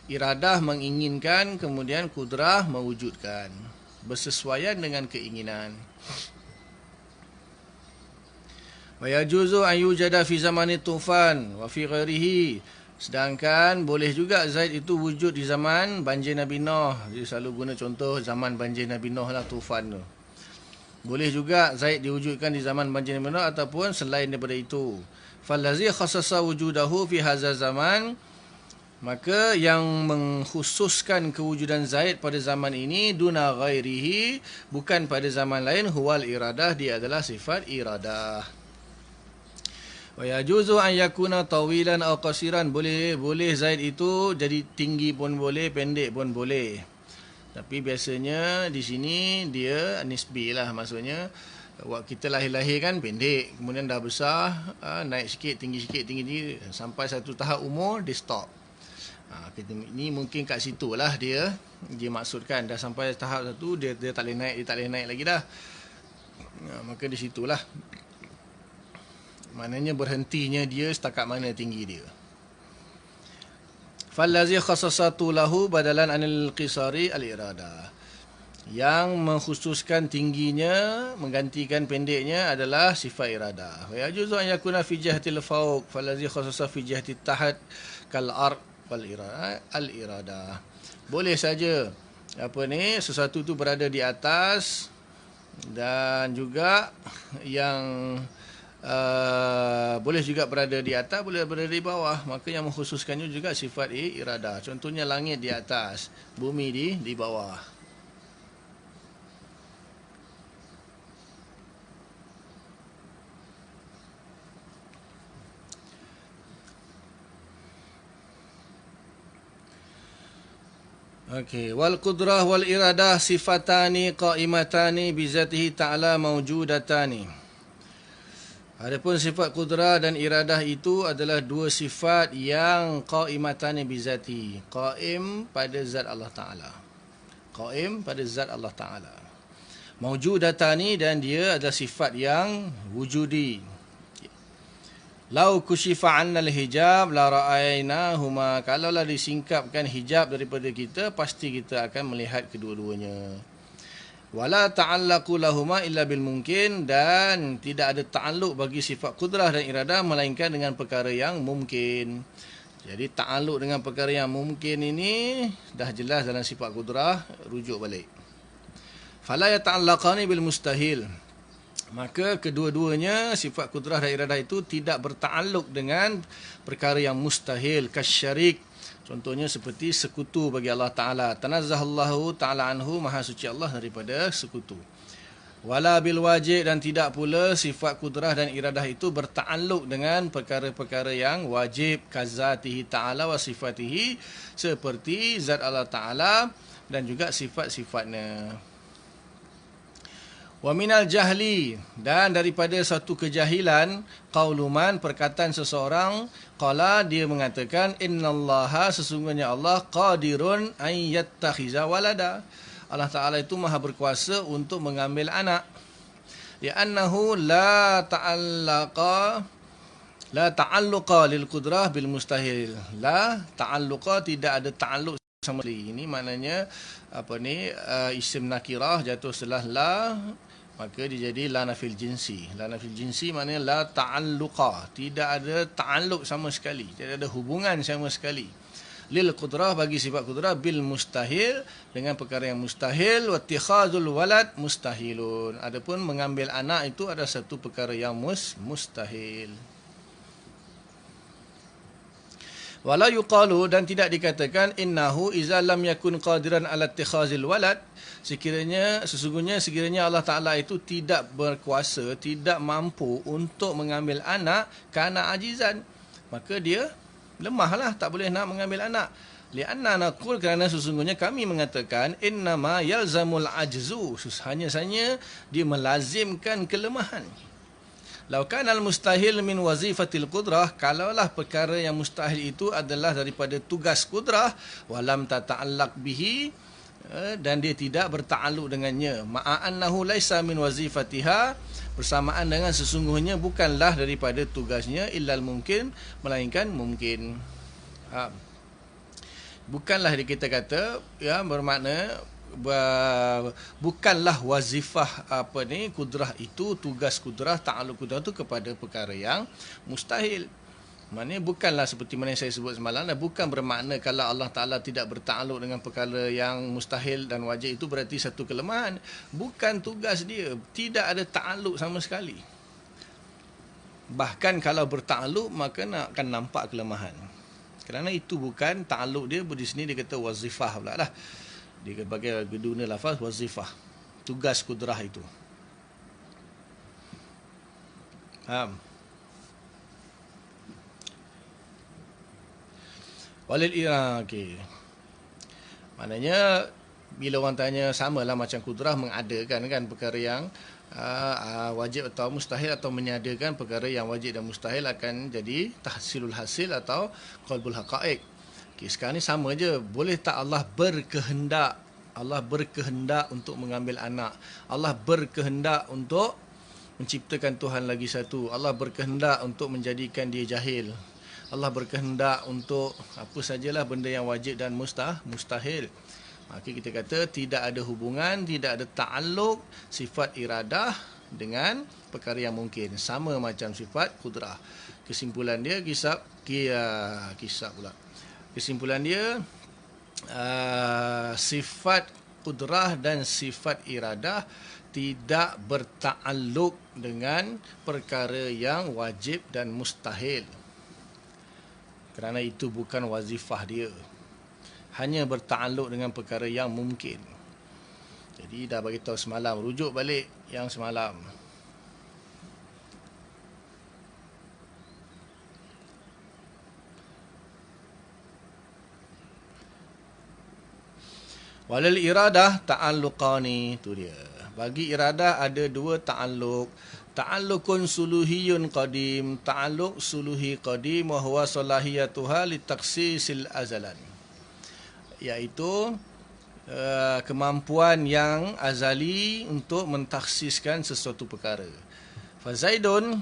iradah menginginkan, kemudian kudrah mewujudkan, bersesuaian dengan keinginan. Wa yajuzu an yujada fi zamani tufan wa fi ghairihi. Sedangkan boleh juga Zaid itu wujud di zaman banjir Nabi Nuh. Dia selalu guna contoh zaman banjir Nabi Nuh lah, tufan tu. Boleh juga Zaid diwujudkan di zaman banjir Nabi Nuh ataupun selain daripada itu. Fallazi khassasa wujudahu fi hadza zaman, maka yang mengkhususkan kewujudan Zaid pada zaman ini duna ghairihi, bukan pada zaman lain, huwal iradah, dia adalah sifat iradah. Wa yajuzu an yakuna tawilan aw qasiran, boleh Zaid itu jadi tinggi pun boleh, pendek pun boleh. Tapi biasanya di sini dia nisbi lah, maksudnya waktu kita lahir-lahir kan pendek, kemudian dah besar, naik sikit, tinggi sampai satu tahap umur dia stop. Ini mungkin kat situ lah dia maksudkan, dah sampai tahap satu dia tak boleh naik lagi dah. Maka di situlah maknanya berhentinya dia setakat mana tinggi dia. Fallazi khassasatu lahu badalan anil qisari al-irada, yang mengkhususkan tingginya menggantikan pendeknya adalah sifat irada. Wa yajuzu an yakuna fi jihatil fawq fallazi khassasa fi jihatit tahat kal ard wal irada al-irada. Boleh saja sesuatu tu berada di atas dan juga yang boleh juga berada di atas, boleh berada di bawah. Maka yang mengkhususkannya juga sifat irada. Contohnya langit di atas, bumi di bawah. Okey, wal qudrah wal iradah sifatani qaimatani bi zatihi ta'ala mawjudatani. Adapun sifat kudrah dan iradah itu adalah dua sifat yang qaimatani bi zati, qaim pada zat Allah Taala. Qaim pada zat Allah Taala. Mawjudatani, dan dia adalah sifat yang wujudi. Lau kushifa 'annal hijab la ra'aynahuma, kalaulah disingkapkan hijab daripada kita, pasti kita akan melihat kedua-duanya. Wala ta'allaqu lahuma illa bil mungkin, dan tidak ada ta'alluq bagi sifat kudrah dan iradah melainkan dengan perkara yang mungkin. Jadi ta'alluq dengan perkara yang mungkin ini dah jelas dalam sifat kudrah, rujuk balik. Fala yata'allaqani bil mustahil, maka kedua-duanya sifat kudrah dan iradah itu tidak berta'alluq dengan perkara yang mustahil, kasyarik. Contohnya seperti sekutu bagi Allah Ta'ala. Tanazzahallahu ta'ala anhu, maha suci Allah daripada sekutu. Wala bil wajib, dan tidak pula sifat kudrah dan iradah itu berta'alluq dengan perkara-perkara yang wajib, kazatihi ta'ala wa sifatihi, seperti zat Allah Ta'ala dan juga sifat-sifatnya. Wa minal jahli, dan daripada satu kejahilan, qauluman, perkataan seseorang, qala, dia mengatakan, innallaha, sesungguhnya Allah, qadirun an yattakhiza walada, Allah Ta'ala itu maha berkuasa untuk mengambil anak. Li'annahu la ta'alluqa lil qudrah bil mustahil. La ta'alluqa, tidak ada ta'alluq sama sekali. Ini maknanya isim nakirah jatuh setelah la, maka dia jadi la nafil jinsi. La nafil jinsi maknanya la ta'alluqa, tidak ada ta'alluq sama sekali, tidak ada hubungan sama sekali. Lil qudrah, bagi sifat qudrah, bil mustahil, dengan perkara yang mustahil. Wa ittikhazul walad mustahilun, adapun mengambil anak itu adalah satu perkara yang mustahil. Wala yuqalu, dan tidak dikatakan, innahu iza lam yakun qadiran ala ittikhazil walad, sesungguhnya Allah Ta'ala itu tidak berkuasa, tidak mampu untuk mengambil anak, kana ajizan, maka dia lemahlah, tak boleh nak mengambil anak. Lianna naqul, kerana sesungguhnya kami mengatakan, innama yalzamul ajzu, hanya dia melazimkan kelemahan. Lau kana al-mustahil min wazifatil qudrah, kalaulah perkara yang mustahil itu adalah daripada tugas qudrah, walam tata'allaq bihi, dan dia tidak berta'alluq dengannya, ma'annahu laisa min wazifatiha, bersamaan dengan sesungguhnya bukanlah daripada tugasnya, illal mungkin, melainkan mungkin. Bukanlah kita kata, ya, bermakna bukanlah wazifah kudrah itu, tugas kudrah, ta'alluq kudrah itu kepada perkara yang mustahil. Maknanya bukanlah seperti mana yang saya sebut semalam, bukan bermakna kalau Allah Ta'ala tidak bertakluk dengan perkara yang mustahil dan wajib itu berarti satu kelemahan. Bukan tugas dia, tidak ada takluk sama sekali. Bahkan kalau bertakluk maka akan nampak kelemahan. Kerana itu bukan takluk dia, di sini dia kata wazifah pula lah. Dia bagi guna lafaz wazifah, tugas kudrah itu. Faham? Okey. Maknanya bila orang tanya, samalah macam kudrah mengadakan kan perkara yang wajib atau mustahil, atau menyadakan perkara yang wajib dan mustahil akan jadi tahsilul hasil atau qalbul haqaiq. Okey, sekarang ni sama je. Boleh tak Allah berkehendak? Allah berkehendak untuk mengambil anak. Allah berkehendak untuk menciptakan Tuhan lagi satu. Allah berkehendak untuk menjadikan dia jahil. Allah berkehendak untuk apa sajalah benda yang wajib dan mustahil. Maka kita kata tidak ada hubungan, tidak ada ta'alluq sifat iradah dengan perkara yang mungkin. Sama macam sifat kudrah. Kesimpulan dia kisah pula. Kesimpulan dia sifat kudrah dan sifat iradah tidak berta'alluq dengan perkara yang wajib dan mustahil. Kerana itu bukan wazifah dia. Hanya bertakluk dengan perkara yang mungkin. Jadi dah bagi tahu semalam, rujuk balik yang semalam. Walal iradah ta'alluqani, tu dia. Bagi iradah ada dua ta'alluq. Ta'alluqun suluhiyun qadim, ta'alluq suluhi qadim wa huwa salahiyatuha litakhsisil azalan. Iaitu kemampuan yang azali untuk mentakhsiskan sesuatu perkara. Fazaidun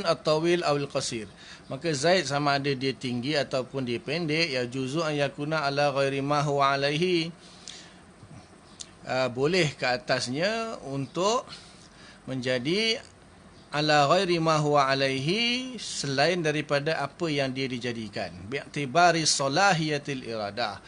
at-tawil awil qasir. Maka Zaid sama ada dia tinggi ataupun dia pendek, ya juzu an yakuna ala ghairi ma huwa alaihi. Boleh ke atasnya untuk menjadi ala ghairi ma huwa alaihi, selain daripada apa yang dia dijadikan. Bi'tibari salahiyatil iradah,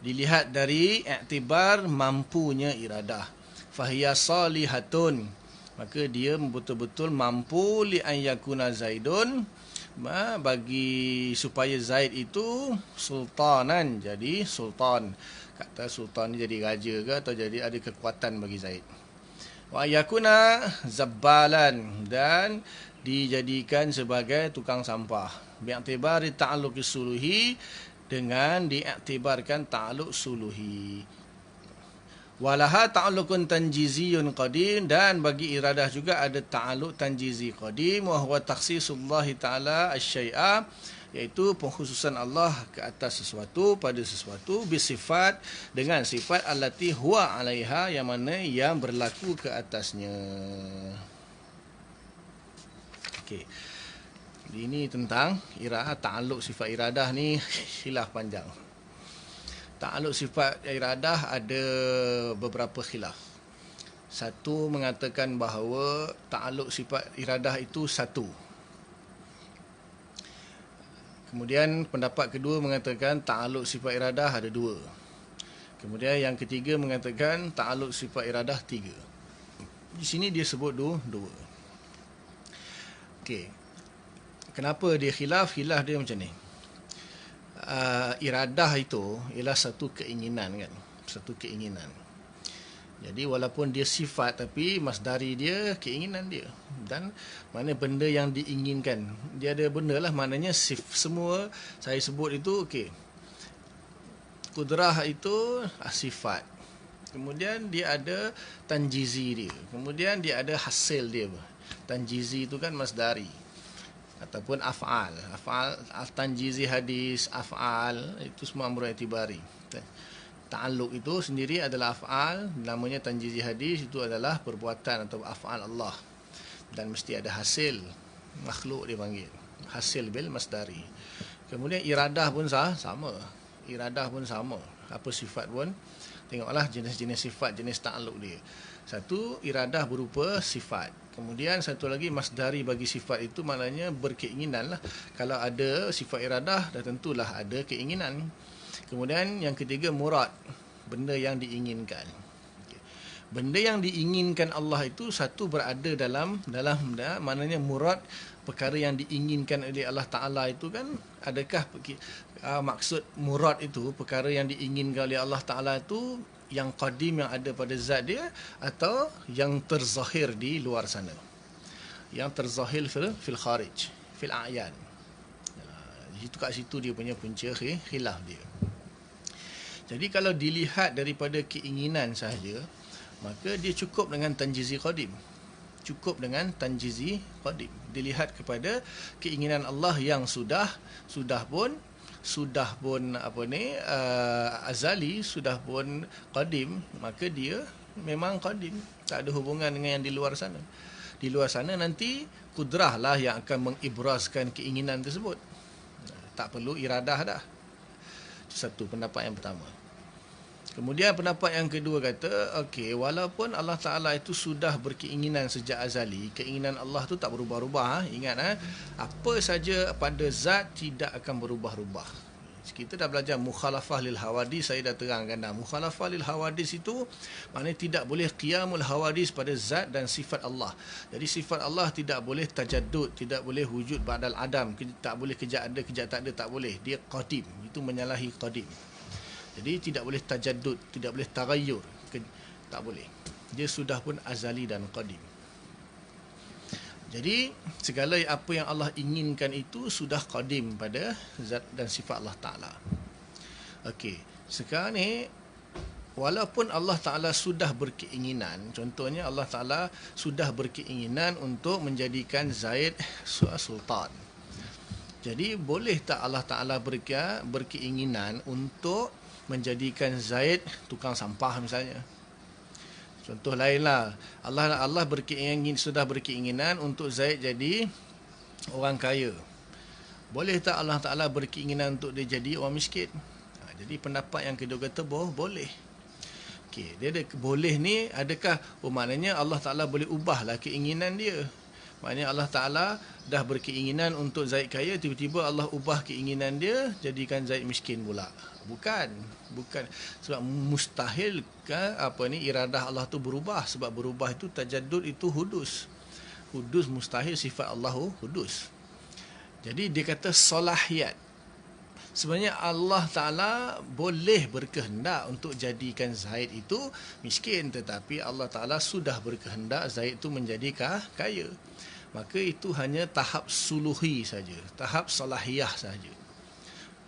dilihat dari iktibar mampunya iradah. Fahiya salihatun, maka dia betul-betul mampu li an yakuna zaidun, bagi supaya Zaid itu sultanan, jadi sultan. Kata sultan ni jadi raja ke, atau jadi ada kekuatan bagi Zaid. Wa yakuna zabbalan, dan dijadikan sebagai tukang sampah. Bi'tibari ta'alluq suluhi, dengan diiktibarkan ta'alluq suluhi. Walaha ta'alluqun tanjiziyun qadim, dan bagi iradah juga ada ta'alluq tanjizi qadim, wa huwa takhsisullahi ta'ala asy-syai'a, iaitu pengkhususan Allah ke atas sesuatu, pada sesuatu, bisifat, dengan sifat allati huwa alaiha, yang mana yang berlaku ke atasnya. Okey. Ini tentang iradah, ta'alluq sifat iradah ni khilaf panjang. Ta'alluq sifat iradah ada beberapa khilaf. Satu mengatakan bahawa ta'alluq sifat iradah itu satu. Kemudian pendapat kedua mengatakan ta'alluq sifat iradah ada dua. Kemudian yang ketiga mengatakan ta'alluq sifat iradah tiga. Di sini dia sebut dua. Okey. Kenapa dia khilaf? Khilaf dia macam ni. Iradah itu ialah satu keinginan kan. Satu keinginan. Jadi walaupun dia sifat, tapi masdari dia keinginan dia. Dan mana benda yang diinginkan. Dia ada benda lah, maknanya semua saya sebut itu okey. Kudrah itu sifat. Kemudian dia ada tanjizi dia. Kemudian dia ada hasil dia. Tanjizi itu kan masdari. Ataupun af'al. Tanjizi hadis, af'al, itu semua amrul i'tibari. Ta'alluq itu sendiri adalah af'al, namanya tanjizi hadis, itu adalah perbuatan atau af'al Allah. Dan mesti ada hasil, makhluk dia panggil. Hasil bil masdari. Kemudian iradah pun sama. Iradah pun sama. Apa sifat pun. Tengoklah jenis-jenis sifat, jenis ta'alluq dia. Satu, iradah berupa sifat. Kemudian satu lagi masdari bagi sifat itu maknanya berkeinginan lah. Kalau ada sifat iradah, dah tentulah ada keinginan. Kemudian yang ketiga, murad, benda yang diinginkan. Benda yang diinginkan Allah itu satu berada dalam maknanya murad, perkara yang diinginkan oleh Allah Ta'ala itu kan, adakah maksud murad itu perkara yang diinginkan oleh Allah Ta'ala itu yang qadim yang ada pada zat dia, atau yang terzahir di luar sana, yang terzahir fil kharij, fil a'yan. Itu kat situ dia punya punca khilaf dia. Jadi kalau dilihat daripada keinginan sahaja, maka dia cukup dengan tanjizi qadim. Cukup dengan tanjizi qadim. Dilihat kepada keinginan Allah yang sudah pun azali, sudah pun qadim, maka dia memang qadim, tak ada hubungan dengan yang di luar sana. Di luar sana nanti kudrah lah yang akan mengibraskan keinginan tersebut. Tak perlu iradah dah. Satu pendapat yang pertama. Kemudian pendapat yang kedua kata, okey, walaupun Allah Ta'ala itu sudah berkeinginan sejak azali, keinginan Allah tu tak berubah-ubah. Ingat, apa saja pada zat tidak akan berubah-ubah. Kita dah belajar mukhalafah lil hawadis, saya dah terangkan dah. Mukhalafah lil hawadis itu maknanya tidak boleh qiyamul hawadis pada zat dan sifat Allah. Jadi sifat Allah tidak boleh tajaddud, tidak boleh wujud ba'dal adam, tak boleh kejap ada, kejap tak ada, tak boleh. Dia qadim, itu menyalahi qadim. Jadi tidak boleh tajaddud, tidak boleh taghayyur, tak boleh. Dia sudah pun azali dan qadim. Jadi segala apa yang Allah inginkan itu sudah qadim pada zat dan sifat Allah Ta'ala. Okey, sekarang ni walaupun Allah Ta'ala sudah berkeinginan, contohnya Allah Ta'ala sudah berkeinginan untuk menjadikan Zaid sultan. Jadi boleh tak Allah Ta'ala berkeinginan untuk menjadikan Zaid tukang sampah misalnya? Contoh lainlah, Allah sudah berkeinginan untuk Zaid jadi orang kaya. Boleh tak Allah Ta'ala berkeinginan untuk dia jadi orang miskin? Jadi pendapat yang kedua kata boleh. Okey, dia ada boleh ni, adakah maknanya Allah Ta'ala boleh ubahlah keinginan dia? Maknanya Allah Ta'ala dah berkeinginan untuk Zaid kaya, tiba-tiba Allah ubah keinginan dia, jadikan Zaid miskin pula. Bukan. Sebab mustahil iradah Allah tu berubah. Sebab berubah itu tajaddud, itu hudus. Hudus mustahil, sifat Allah hudus. Jadi dia kata salahiyat. Sebenarnya Allah Ta'ala boleh berkehendak untuk jadikan Zaid itu miskin, tetapi Allah Ta'ala sudah berkehendak Zaid itu menjadi kaya. Maka itu hanya tahap suluhi saja, tahap salahiyah saja.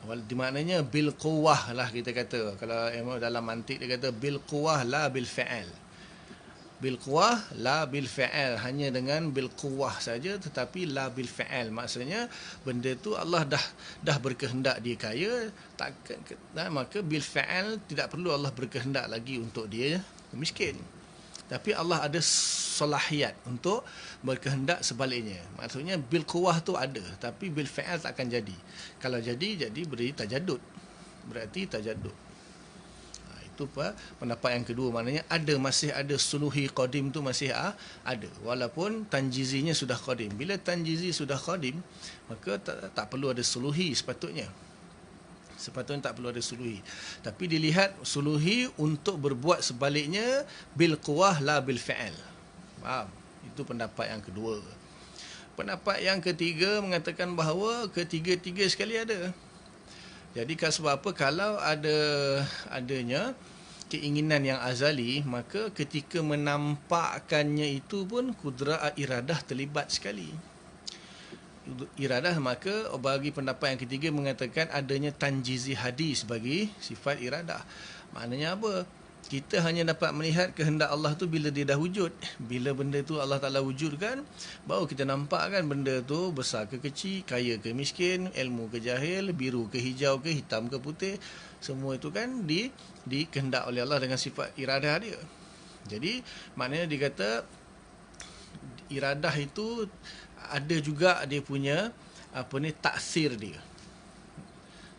Di maknanya bil quwwah lah kita kata. Kalau dalam mantik dia kata bil quwwah la bil fa'al. Bil quwwah la bil fa'al, hanya dengan bil quwwah saja tetapi la bil fa'al. Maksudnya benda tu Allah dah berkehendak dia kaya, maka bil fa'al tidak perlu Allah berkehendak lagi untuk dia miskin. Tapi Allah ada salahiyat untuk berkehendak sebaliknya. Maksudnya bil quwwah tu ada, tapi bil fa'al tak akan jadi. Kalau jadi beri tajaddud. Berarti tajaddud. Itu pendapat yang kedua, maknanya masih ada suluhi qadim tu masih ada. Walaupun tanjizinya sudah qadim. Bila tanjizi sudah qadim, maka tak perlu ada suluhi sepatutnya. Sepatutnya tak perlu ada suluhi. Tapi dilihat suluhi untuk berbuat sebaliknya bil quwwah la bil fa'al. Faham? Itu pendapat yang kedua. Pendapat yang ketiga mengatakan bahawa ketiga-tiga sekali ada. Jadi sebab apa? Kalau adanya keinginan yang azali, maka ketika menampakkannya itu pun kudrah iradah terlibat sekali. Iradah, maka bagi pendapat yang ketiga mengatakan adanya tanjizi hadis bagi sifat iradah. Maknanya apa? Kita hanya dapat melihat kehendak Allah tu bila dia dah wujud. Bila benda tu Allah Ta'ala wujudkan, baru kita nampak kan benda tu besar ke kecil, kaya ke miskin, ilmu ke jahil, biru ke hijau ke, hitam ke putih. Semua itu kan dikehendak oleh Allah dengan sifat iradah dia. Jadi maknanya dia kata iradah itu ada juga dia punya taksir dia.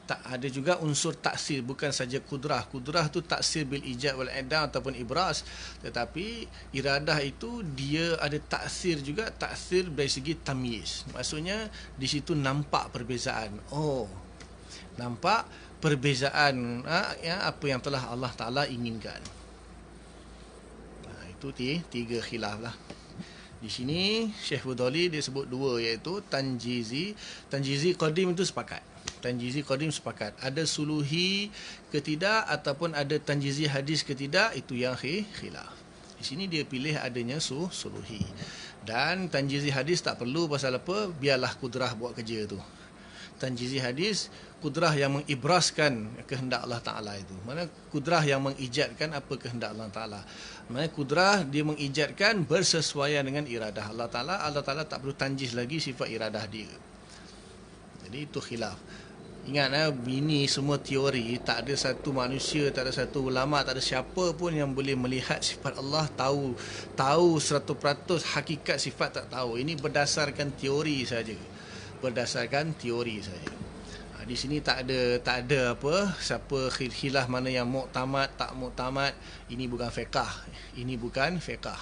Tak ada juga unsur taksir, bukan saja kudrah. Kudrah tu taksir bil ijab wal i'dam ataupun ibras, tetapi iradah itu dia ada taksir juga, taksir dari segi tamyiz. Maksudnya di situ nampak perbezaan. Oh, nampak perbezaan ya, apa yang telah Allah Taala inginkan. Itu tiga khilaf lah. Di sini Syekh Fudhali dia sebut dua, iaitu tanjizi qadim itu sepakat. Tanjizi qadim sepakat. Ada suluhi ke tidak ataupun ada tanjizi hadis ke tidak, itu yang khilaf. Di sini dia pilih adanya suluhi. Dan tanjizi hadis tak perlu, pasal apa? Biarlah kudrah buat kerja tu. Tanjizi hadis, kudrah yang mengibraskan kehendak Allah Ta'ala itu. Mana kudrah yang mengijadkan apa kehendak Allah Ta'ala. Mana kudrah dia mengijadkan bersesuaian dengan iradah Allah Ta'ala. Allah Ta'ala tak perlu tanjiz lagi sifat iradah dia. Jadi itu khilaf. Ingat ini semua teori, tak ada satu manusia, tak ada satu ulama, tak ada siapa pun yang boleh melihat sifat Allah, tahu 100% hakikat sifat, tak tahu. Ini berdasarkan teori saja. Berdasarkan teori saja. Di sini tak ada apa siapa khilaf mana yang muktamad tak muktamad. Ini bukan fiqh. Ini bukan fiqh.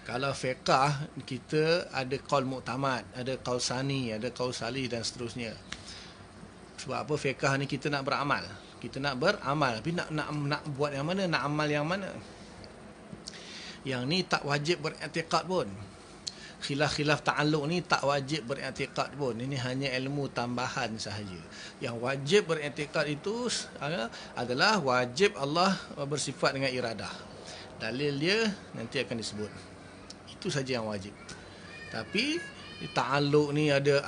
Kalau fiqh kita ada qaul muktamad, ada qaul sani, ada qaul salih dan seterusnya. Sebab apa? Fiqh ni kita nak beramal. Kita nak beramal, tapi nak buat yang mana, nak amal yang mana? Yang ni tak wajib beriktikad pun. Khilaf-khilaf ta'alluq ni tak wajib beriktikad pun. Ini hanya ilmu tambahan sahaja. Yang wajib beriktikad itu adalah wajib Allah bersifat dengan iradah. Dalil dia nanti akan disebut. Itu saja yang wajib. Tapi ta'alluq ni ada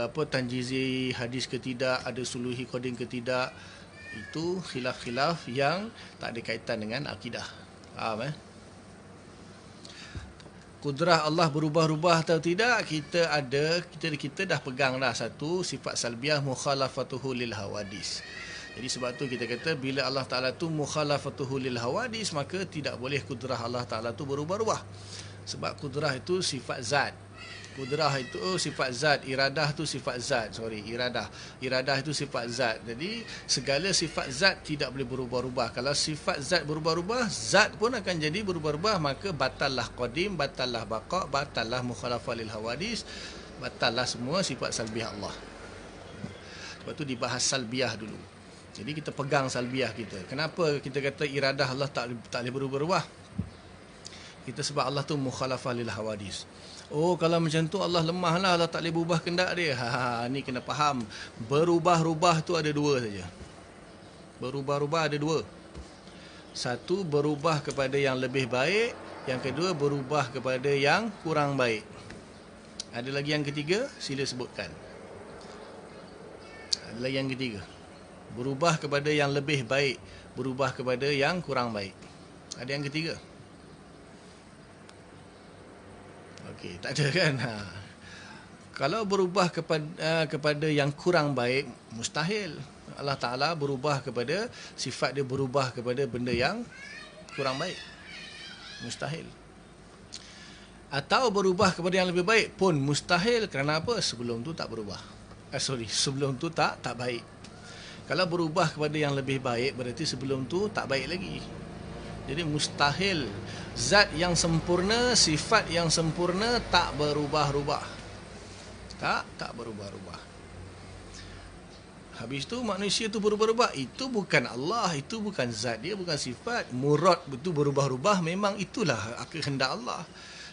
apa tanjizi hadis ke tidak, ada suluhi qadim ke tidak. Itu khilaf-khilaf yang tak ada kaitan dengan akidah. Faham Kudrah Allah berubah-ubah atau tidak, kita dah pegang dah satu sifat salbiah, mukhalafatuhu lil hawadis. Jadi sebab tu kita kata bila Allah Ta'ala tu mukhalafatuhu lil hawadis, maka tidak boleh kudrah Allah Ta'ala tu berubah-ubah. Sebab kudrah itu sifat zat. Kudrah itu sifat zat, iradah tu sifat zat. Iradah itu sifat zat. Jadi segala sifat zat tidak boleh berubah-ubah. Kalau sifat zat berubah-ubah, zat pun akan jadi berubah-ubah, maka batallah qadim, batallah baqa, batallah mukhalafah lil hawadis, batallah semua sifat salbiah Allah. Sebab tu dibahas salbiah dulu. Jadi kita pegang salbiah kita. Kenapa kita kata iradah Allah tak boleh berubah-ubah? Kita sebab Allah tu mukhalafah lil hawadis. Oh, kalau macam tu Allah lemah lah, Allah tak boleh berubah kehendak dia. Ni kena faham. Berubah-ubah tu ada dua saja. Berubah-ubah ada dua. Satu, berubah kepada yang lebih baik. Yang kedua, berubah kepada yang kurang baik. Ada lagi yang ketiga? Sila sebutkan. Ada lagi yang ketiga. Berubah kepada yang lebih baik. Berubah kepada yang kurang baik. Ada yang ketiga? Okey, tak ada kan? Kalau berubah kepada yang kurang baik, mustahil. Allah Ta'ala berubah kepada sifat dia, berubah kepada benda yang kurang baik. Mustahil. Atau berubah kepada yang lebih baik pun mustahil. Kerana apa? Sebelum tu tak berubah. Sebelum tu tak baik. Kalau berubah kepada yang lebih baik, berarti sebelum tu tak baik lagi. Jadi mustahil. Zat yang sempurna, sifat yang sempurna tak berubah-ubah. Tak berubah-ubah. Habis tu manusia tu berubah-ubah. Itu bukan Allah, itu bukan zat dia, bukan sifat. Murad itu berubah-ubah, memang itulah kehendak Allah.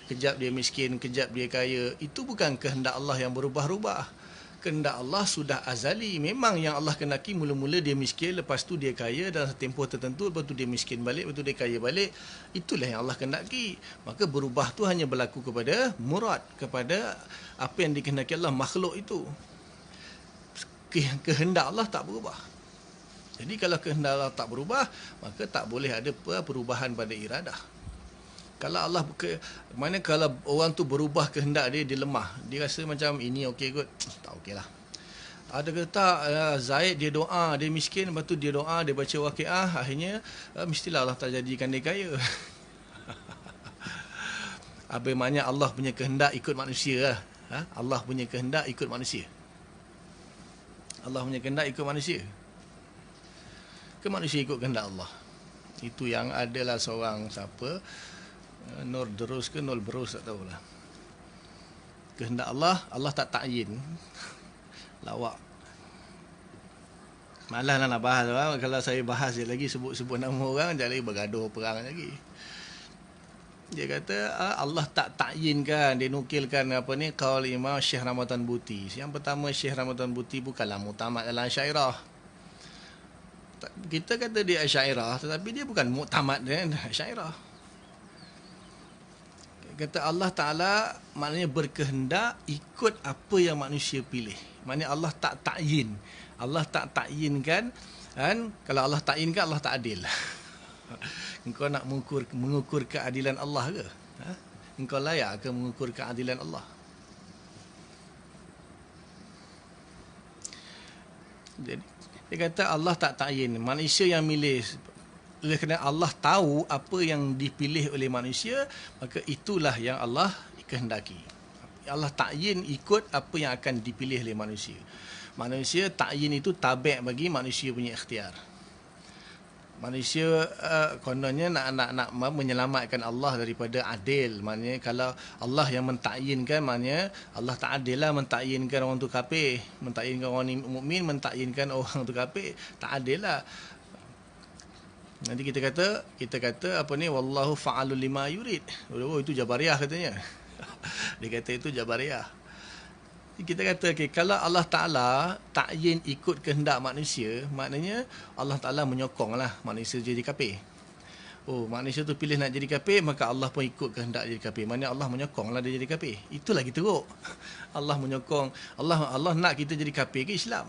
Kejap dia miskin, kejap dia kaya. Itu bukan kehendak Allah yang berubah-ubah. Kehendak Allah sudah azali. Memang yang Allah kendaki mula-mula dia miskin, lepas tu dia kaya dalam tempoh tertentu, lepas tu dia miskin balik, lepas tu dia kaya balik. Itulah yang Allah kendaki. Maka berubah tu hanya berlaku kepada murad, kepada apa yang dikehendaki Allah, makhluk itu. Kehendak Allah tak berubah. Jadi kalau kehendak Allah tak berubah, maka tak boleh ada perubahan pada iradah. Kalau Allah mana kalau orang tu berubah kehendak dia, dia lemah. Dia rasa macam ini okey kot. Tak okeylah. Ada kata Zaid dia doa, dia miskin, lepas tu dia doa, dia baca waqiah, akhirnya mestilah Allah tak jadikan dia kaya. Apa maknanya Allah punya kehendak ikut manusia lah. Allah punya kehendak ikut manusia. Allah punya kehendak ikut manusia. Ke manusia ikut kehendak Allah. Itu yang adalah seorang siapa, Nur Derus ke Nur Berus, tak tahulah. Kehendak Allah, Allah tak ta'yin. Lawak. Malah nak bahas orang. Kalau saya bahas dia lagi, sebut-sebut nama orang, dia lagi bergaduh perang lagi. Dia kata Allah tak ta'yinkan, dia nukilkan apa ni, qaul Imam Syekh Ramadan Buti. Yang pertama, Syekh Ramadan Buti bukanlah muktamad dalam Asy'ariyah. Kita kata dia Asy'ariyah, tetapi dia bukan muktamad dengan Asy'ariyah. Kata Allah Ta'ala maknanya berkehendak ikut apa yang manusia pilih. Maknanya Allah tak ta'yin. Allah tak ta'yinkan, kan? Kalau Allah ta'yinkan, Allah tak adil. Engkau nak mengukur keadilan Allah ke? Engkau layak ke mengukur keadilan Allah? Jadi dia kata Allah tak ta'yin. Manusia yang milih. Oleh kerana Allah tahu apa yang dipilih oleh manusia, maka itulah yang Allah kehendaki. Allah ta'yin ikut apa yang akan dipilih oleh manusia. Manusia ta'yin itu tabi' bagi manusia punya ikhtiar. Manusia kononnya nak menyelamatkan Allah daripada adil. Maknanya kalau Allah yang mentakyinkan, maknanya Allah tak adil lah mentakyinkan orang tu kafir, mentakyinkan orang mukmin, mentakyinkan orang tu kafir. Tak adil lah. Nanti kita kata apa ni, wallahu fa'alul lima yurid. Oh, itu Jabariyah katanya. Dia kata itu Jabariyah. Kita kata kalau Allah Ta'ala ta'yin ikut kehendak manusia, maknanya Allah Ta'ala menyokonglah manusia jadi kafir. Oh, manusia tu pilih nak jadi kafir, maka Allah pun ikut kehendak jadi kafir. Maknanya Allah menyokonglah dia jadi kafir. Itulah kita teruk. Allah menyokong. Allah nak kita jadi kafir ke Islam.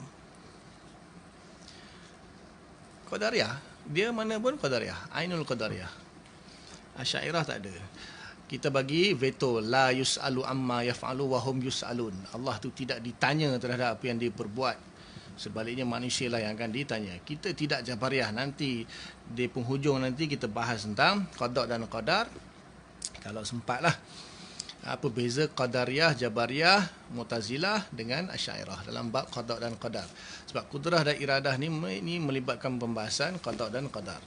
Qadariyah, dia mana pun Qadariyah, Ainul Qadariyah. Asy'ariyah tak ada. Kita bagi veto, la yus'alu amma yaf'alu wa hum yus'alun. Allah tu tidak ditanya terhadap apa yang dia perbuat. Sebaliknya manusia lah yang akan ditanya. Kita tidak Jabariyah. Nanti di penghujung nanti kita bahas tentang qada dan qadar. Kalau sempat lah. Apa beza Qadariyah, Jabariyah, Mu'tazilah dengan Asy'ariyah dalam bab qada dan qadar. Sebab kudrah dan iradah ni melibatkan pembahasan qada dan qadar.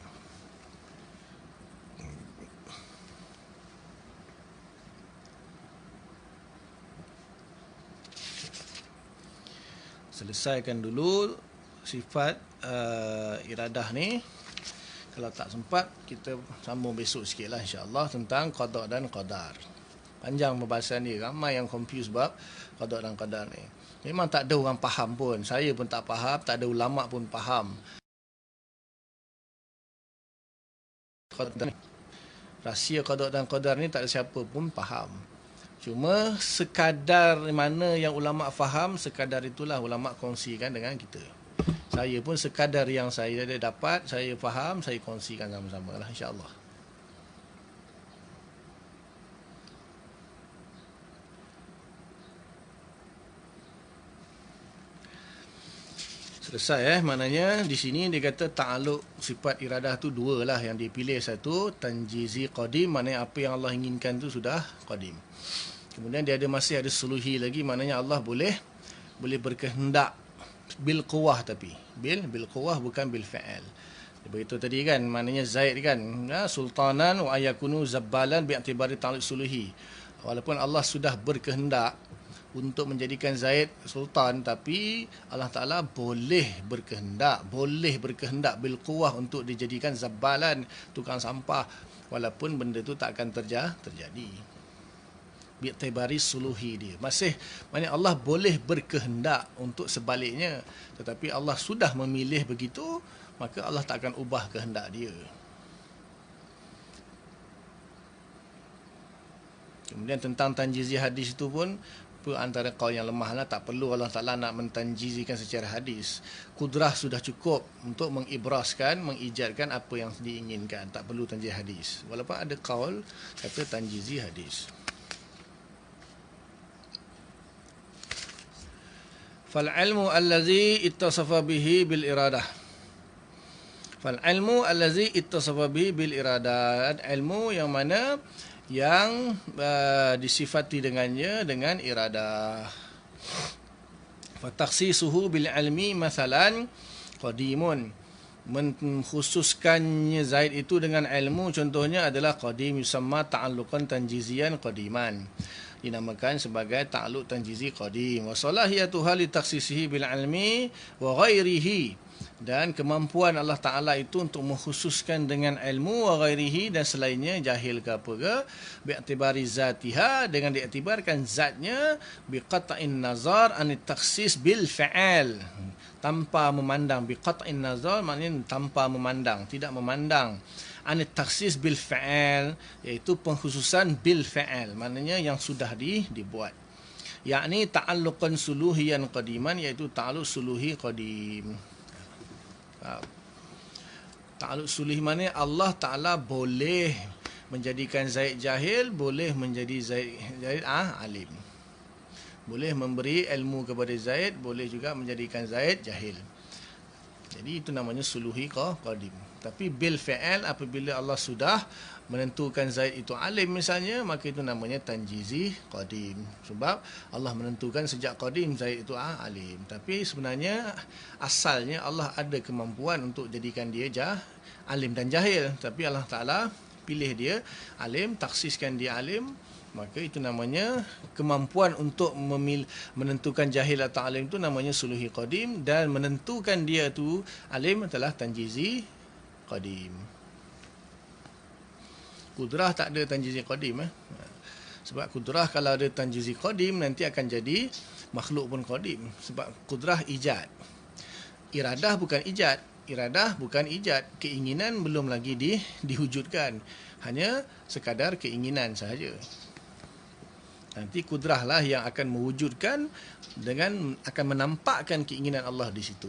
Selesaikan dulu sifat iradah ni. Kalau tak sempat, kita sambung besok sikit lah insyaAllah tentang qada dan qadar. Panjang pembahasan ni, ramai yang confuse bab qada dan qadar ni. Memang tak ada orang faham pun. Saya pun tak faham, tak ada ulama' pun faham. Rahsia qada dan qadar ni tak ada siapa pun faham. Cuma sekadar mana yang ulama' faham, sekadar itulah ulama' kongsikan dengan kita. Saya pun sekadar yang saya dapat, saya faham, saya kongsikan sama-sama lah insyaAllah. Selesai maknanya di sini dia kata ta'alluq sifat iradah tu dua lah yang dipilih. Satu tanjizi qadim, maknanya apa yang Allah inginkan tu sudah qadim. Kemudian dia masih ada suluhi lagi, maknanya Allah boleh berkehendak bil quwah, tapi bil quwah bukan bil fa'al. Begitu tadi kan, maknanya Zaid kan, sultanan wa ayakunu zabbalan bi'tibari ta'alluq suluhi. Walaupun Allah sudah berkehendak untuk menjadikan Zaid sultan, tapi Allah Ta'ala boleh berkehendak bil quwah untuk dijadikan zabbalan, tukang sampah, walaupun benda tu tak akan terjadi. Bi'tibari suluhi dia. Masih, maknanya Allah boleh berkehendak untuk sebaliknya, tetapi Allah sudah memilih begitu, maka Allah tak akan ubah kehendak dia. Kemudian tentang tanjizi hadis itu pun antara qaul yang lemah lah, tak perlu Allah Ta'ala nak mentanjizikan secara hadis. Kudrah sudah cukup untuk mengibraskan, mengijadkan apa yang diinginkan, tak perlu tanjiz hadis. Walaupun ada qaul kata tanjizi hadis. Fal ilmu allazi ittasafa bihi bil iradah. Fal ilmu allazi ittasafa bihi bil iradat, ilmu yang mana yang disifati dengannya dengan iradah. Fatakhsisuhu bil ilmi masalan qadimun, mengkhususkannya Zaid itu dengan ilmu contohnya adalah qadim, yusamma ta'alluqan tanjizian qadiman, dinamakan sebagai ta'alluq tanjizi qadim. Wa salahiyatuha li takhsisihi bil ilmi wa ghairihi, dan kemampuan Allah Ta'ala itu untuk mengkhususkan dengan ilmu wa ghairihi, dan selainnya, jahil ke apa ke, bi'tibari zatiha, dengan diiktibarkan zatnya, biqata'in nazar anit takhsis bil fa'al, tanpa memandang. Biqata'in nazar maknanya tanpa memandang, tidak memandang. Anit takhsis bil fa'al, iaitu pengkhususan bil fa'al, maknanya yang sudah dibuat. Yakni ta'alluqan suluhiyan qadiman, iaitu ta'alluq suluhi qadim. Ta'alluq suluhi mana Allah Ta'ala boleh menjadikan Zaid jahil, boleh menjadi Zaid alim. Boleh memberi ilmu kepada Zaid, boleh juga menjadikan Zaid jahil. Jadi itu namanya suluhi qadim. Tapi bil fi'al, apabila Allah sudah menentukan Zaid itu alim misalnya, maka itu namanya tanjizi qadim. Sebab Allah menentukan sejak qadim Zaid itu alim. Tapi sebenarnya asalnya Allah ada kemampuan untuk jadikan dia alim dan jahil. Tapi Allah Ta'ala pilih dia alim, taksiskan dia alim, maka itu namanya kemampuan untuk menentukan jahil atau alim itu namanya suluhi qadim, dan menentukan dia tu alim adalah tanjizi qadim. Kudrah tak ada tanjizi qadim. Sebab kudrah kalau ada tanjizi qadim nanti akan jadi makhluk pun qadim. Sebab kudrah ijad. Iradah bukan ijad. Iradah bukan ijad. Keinginan belum lagi diwujudkan. Hanya sekadar keinginan sahaja. Nanti kudrahlah yang akan mewujudkan dengan akan menampakkan keinginan Allah di situ.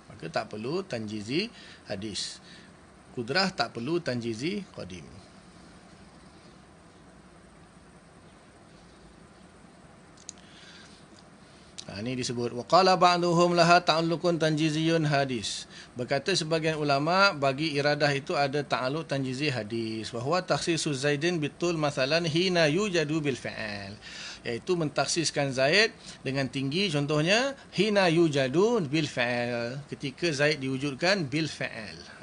Maka tak perlu tanjizi hadis. Kudrah tak perlu tanjizi qadim. Ini disebut waqala ba'duhum laha ta'alluqun tanjiziyun hadis. Berkata sebagian ulama, bagi iradah itu ada ta'alluq tanjizi hadis. Wa huwa takhsisu Zaidin bitul masalan hina yujadu bil fi'al. Iaitu mentaksiskan Zaid dengan tinggi, contohnya hina yujadu bil fi'al, ketika Zaid diwujudkan bil fi'al.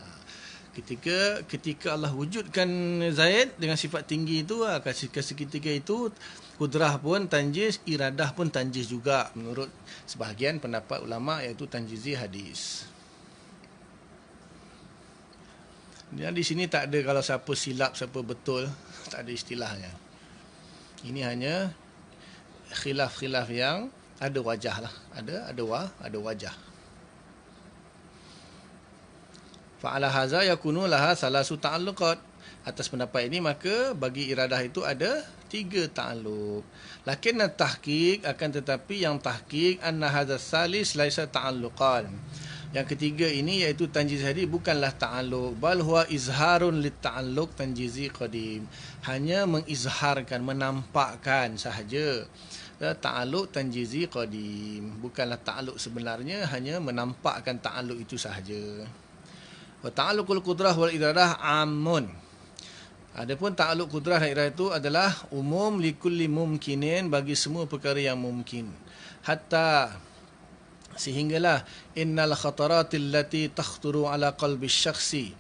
Ketika Allah wujudkan Zaid dengan sifat tinggi itu, seketika itu kudrah pun tanjiz, iradah pun tanjiz juga menurut sebahagian pendapat ulama, iaitu tanjizi hadis. Dan di sini tak ada kalau siapa silap siapa betul, tak ada istilahnya. Ini hanya khilaf-khilaf yang ada wajah lah, ada wajah. Fa'ala haza yakunu laha salasu ta'alluqat. Atas pendapat ini maka bagi iradah itu ada 3 ta'alluq. Lakin tahqiq, akan tetapi yang tahqiq anna hadza salis laisa ta'alluqan. Yang ketiga ini iaitu tanjiz hadis bukanlah ta'alluq, bal huwa izharun lit ta'alluq tanjizi qadim. Hanya mengizharkan, menampakkan sahaja ta'alluq tanjizi qadim. Bukanlah ta'alluq sebenarnya, hanya menampakkan ta'alluq itu sahaja. Wa ta'alluqul qudrah wal iradah amun. Adapun ta'alluq qudrah dan iradah itu adalah umum likulli mumkinin, bagi semua perkara yang mungkin. Hatta sehinggalah innal khataratil lati takhturu ala qalbi syakhsi,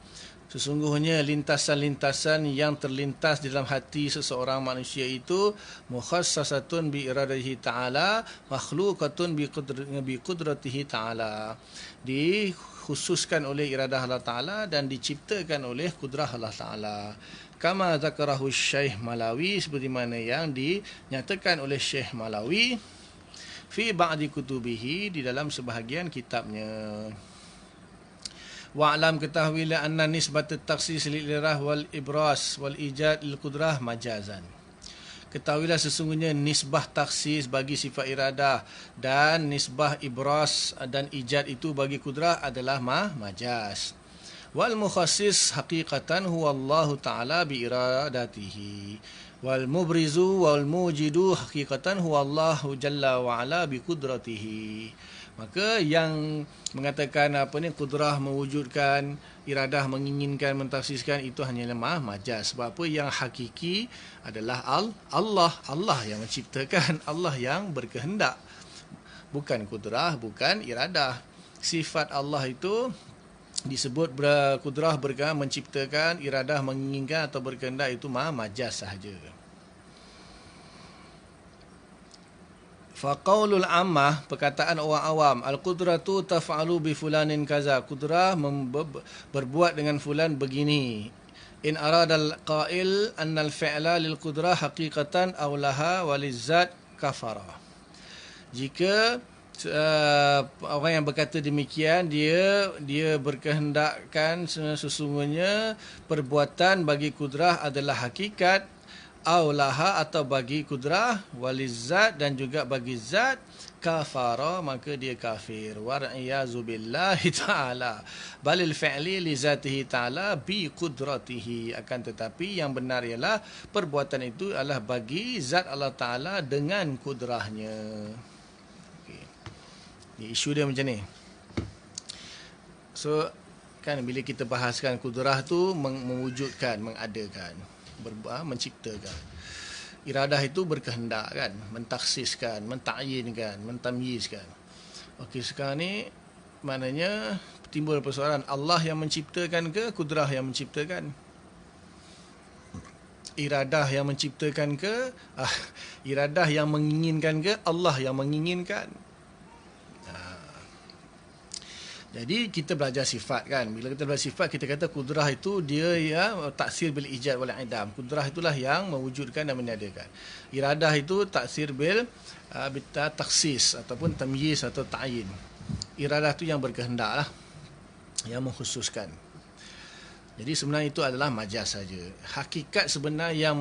sesungguhnya lintasan-lintasan yang terlintas di dalam hati seseorang manusia itu mukhassasatun bi iradatihi ta'ala makhluqatun bi qudratihi ta'ala, dikhususkan oleh iradah Allah Ta'ala dan diciptakan oleh kudrah Allah Ta'ala. Kama zakarahu Syekh Malawi, seperti mana yang dinyatakan oleh Syekh Malawi fi ba'di kutubihi, di dalam sebahagian kitabnya. Wa'lam, ketahuilah anna nisbat at-takhsis lil-irah wal ibras wal ijad lil qudrah majazan. Ketahuilah sesungguhnya nisbah taksis bagi sifat iradah dan nisbah ibras dan ijad itu bagi kudrah adalah majaz. Wal mukhassis haqiqatan huwa Allah Ta'ala bi iradatihi. Wal mubrizu wal mujidu haqiqatan huwa Allah Jalla wa Ala bi qudratihi. Maka yang mengatakan kudrah mewujudkan, iradah menginginkan, mentafsirkan, itu hanyalah majaz. Sebab apa? Yang hakiki adalah Allah yang menciptakan, Allah yang berkehendak. Bukan kudrah, bukan iradah. Sifat Allah itu disebut kudrah berkehendak, menciptakan, iradah menginginkan atau berkehendak, itu majaz sahaja. Faqaulul ammah, perkataan orang awam, al-qudratu taf'alu bi fulanin kaza, kudrah berbuat dengan fulan begini. In aradal qail anna al-fi'la lil qudrah haqiqatan aw laha walizzat kafara. Jika orang yang berkata demikian, dia berkehendakkan sesungguhnya perbuatan bagi kudrah adalah hakikat, aulaha atau bagi kudrah, walizzat dan juga bagi zat, kafara maka dia kafir. Wal-iyazu billahi ta'ala. Balil fi'li li zatihi ta'ala bi qudratihi. Akan tetapi yang benar ialah perbuatan itu adalah bagi zat Allah Ta'ala dengan kudrahnya. Okay. Isu dia macam ni. So, kan bila kita bahaskan kudrah tu mewujudkan, mengadakan, menciptakan. Iradah itu berkehendak kan, mentaksiskan, mentakyinkan, mentamyizkan. Okey, sekarang ni maknanya timbul persoalan, Allah yang menciptakan ke kudrah yang menciptakan? Iradah yang menciptakan ke iradah yang menginginkan ke Allah yang menginginkan? Jadi kita belajar sifat kan. Bila kita belajar sifat, kita kata kudrah itu dia taksir bil ijad wal idam. Kudrah itulah yang mewujudkan dan meniadakan. Iradah itu taksir bil taksis ataupun tamyiz atau ta'yin. Iradah itu yang berkehendak lah, yang mengkhususkan. Jadi sebenarnya itu adalah majaz saja. Hakikat sebenar yang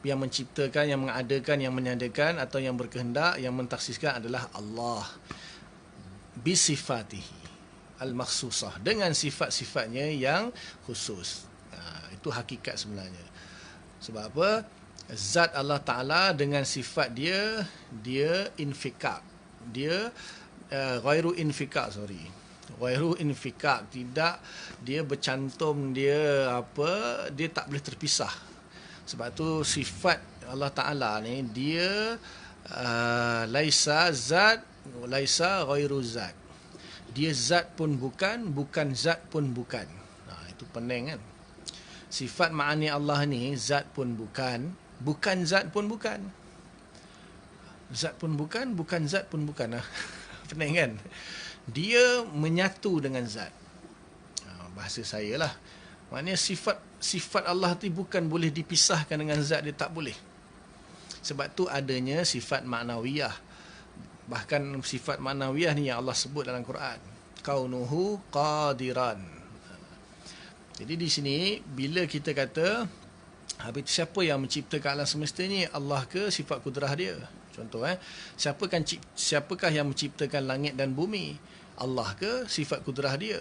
menciptakan, yang mengadakan, yang meniadakan atau yang berkehendak, yang mentaksiskan adalah Allah bisifatihi al-makhsusah, dengan sifat-sifatnya yang khusus. Itu hakikat sebenarnya. Sebab apa? Zat Allah Ta'ala dengan sifat dia infikak. Dia ghairu infikak, tidak dia bercantum, dia tak boleh terpisah. Sebab tu sifat Allah Ta'ala ni dia laisa zat, laisa ghairu zat. Dia zat pun bukan, bukan zat pun bukan. Itu pening kan. Sifat ma'ani Allah ni zat pun bukan, bukan zat pun bukan. Zat pun bukan, bukan zat pun bukan. Pening kan. Dia menyatu dengan zat. Bahasa saya lah. Maknanya sifat Allah tu bukan boleh dipisahkan dengan zat dia, tak boleh. Sebab tu adanya sifat ma'nawiyah. Bahkan sifat ma'nawiyah ni yang Allah sebut dalam Quran, kaunuhu qadiran. Jadi di sini bila kita kata habis siapa yang menciptakan alam semesta ni, Allah ke sifat kudrah dia? Contoh siapakah yang menciptakan langit dan bumi? Allah ke sifat kudrah dia?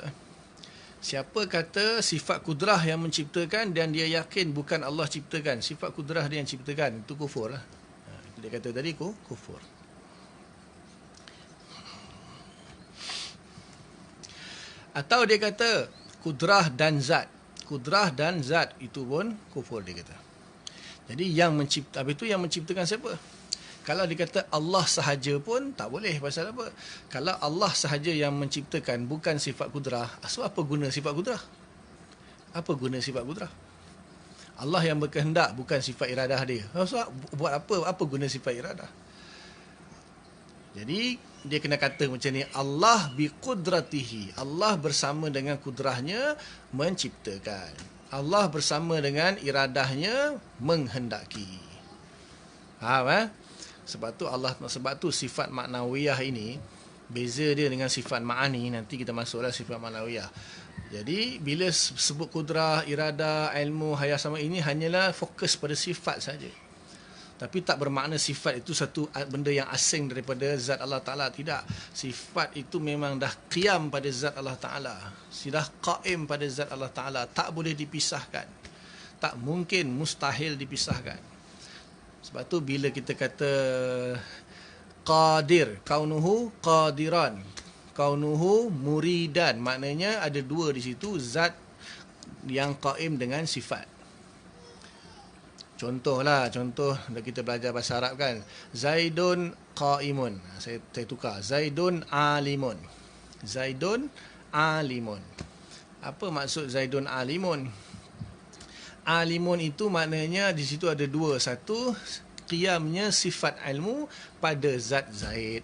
Siapa kata sifat kudrah yang menciptakan dan dia yakin bukan Allah ciptakan, sifat kudrah dia yang ciptakan, itu kufur lah. Itu dia kata tadi kufur. Atau dia kata kudrah dan zat. Kudrah dan zat itu pun kufur dia kata. Jadi yang menciptakan siapa? Kalau dia kata Allah sahaja pun tak boleh. Pasal apa? Kalau Allah sahaja yang menciptakan, bukan sifat kudrah, so apa guna sifat kudrah? Apa guna sifat kudrah? Allah yang berkehendak, bukan sifat iradah dia. So buat apa guna sifat iradah? Jadi dia kena kata macam ni, Allah biqudratihi, Allah bersama dengan kudrahnya menciptakan, Allah bersama dengan iradahnya menghendaki. Faham? Sebab tu sifat maknawiyah ini beza dia dengan sifat ma'ani. Nanti kita masuklah sifat maknawiyah. Jadi bila sebut kudrah, iradah, ilmu, hayat sama, ini hanyalah fokus pada sifat saja. Tapi tak bermakna sifat itu satu benda yang asing daripada zat Allah Ta'ala. Tidak. Sifat itu memang dah qiyam pada zat Allah Ta'ala. Sudah qaim pada zat Allah Ta'ala. Tak boleh dipisahkan. Tak mungkin, mustahil dipisahkan. Sebab tu bila kita kata qadir, kaunuhu qadiran, kaunuhu muridan. Maknanya ada dua di situ, zat yang qaim dengan sifat. Contoh kita belajar bahasa Arab kan. Zaidun qaimun. Saya tukar. Zaidun alimun. Zaidun alimun. Apa maksud Zaidun alimun? Alimun itu maknanya di situ ada dua. Satu, qiyamnya sifat ilmu pada zat Zaid.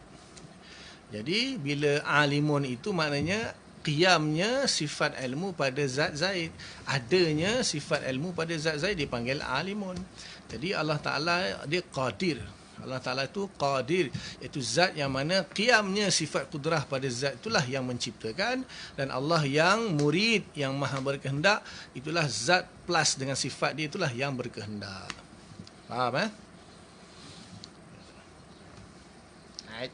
Jadi bila alimun itu maknanya qiyamnya sifat ilmu pada zat Zaid. Adanya sifat ilmu pada zat Zaid dipanggil alimun. Jadi Allah Ta'ala dia qadir. Allah Ta'ala itu qadir, iaitu zat yang mana qiyamnya sifat kudrah pada zat itulah yang menciptakan. Dan Allah yang murid, yang maha berkehendak, itulah zat plus dengan sifat dia, itulah yang berkehendak. Faham Right.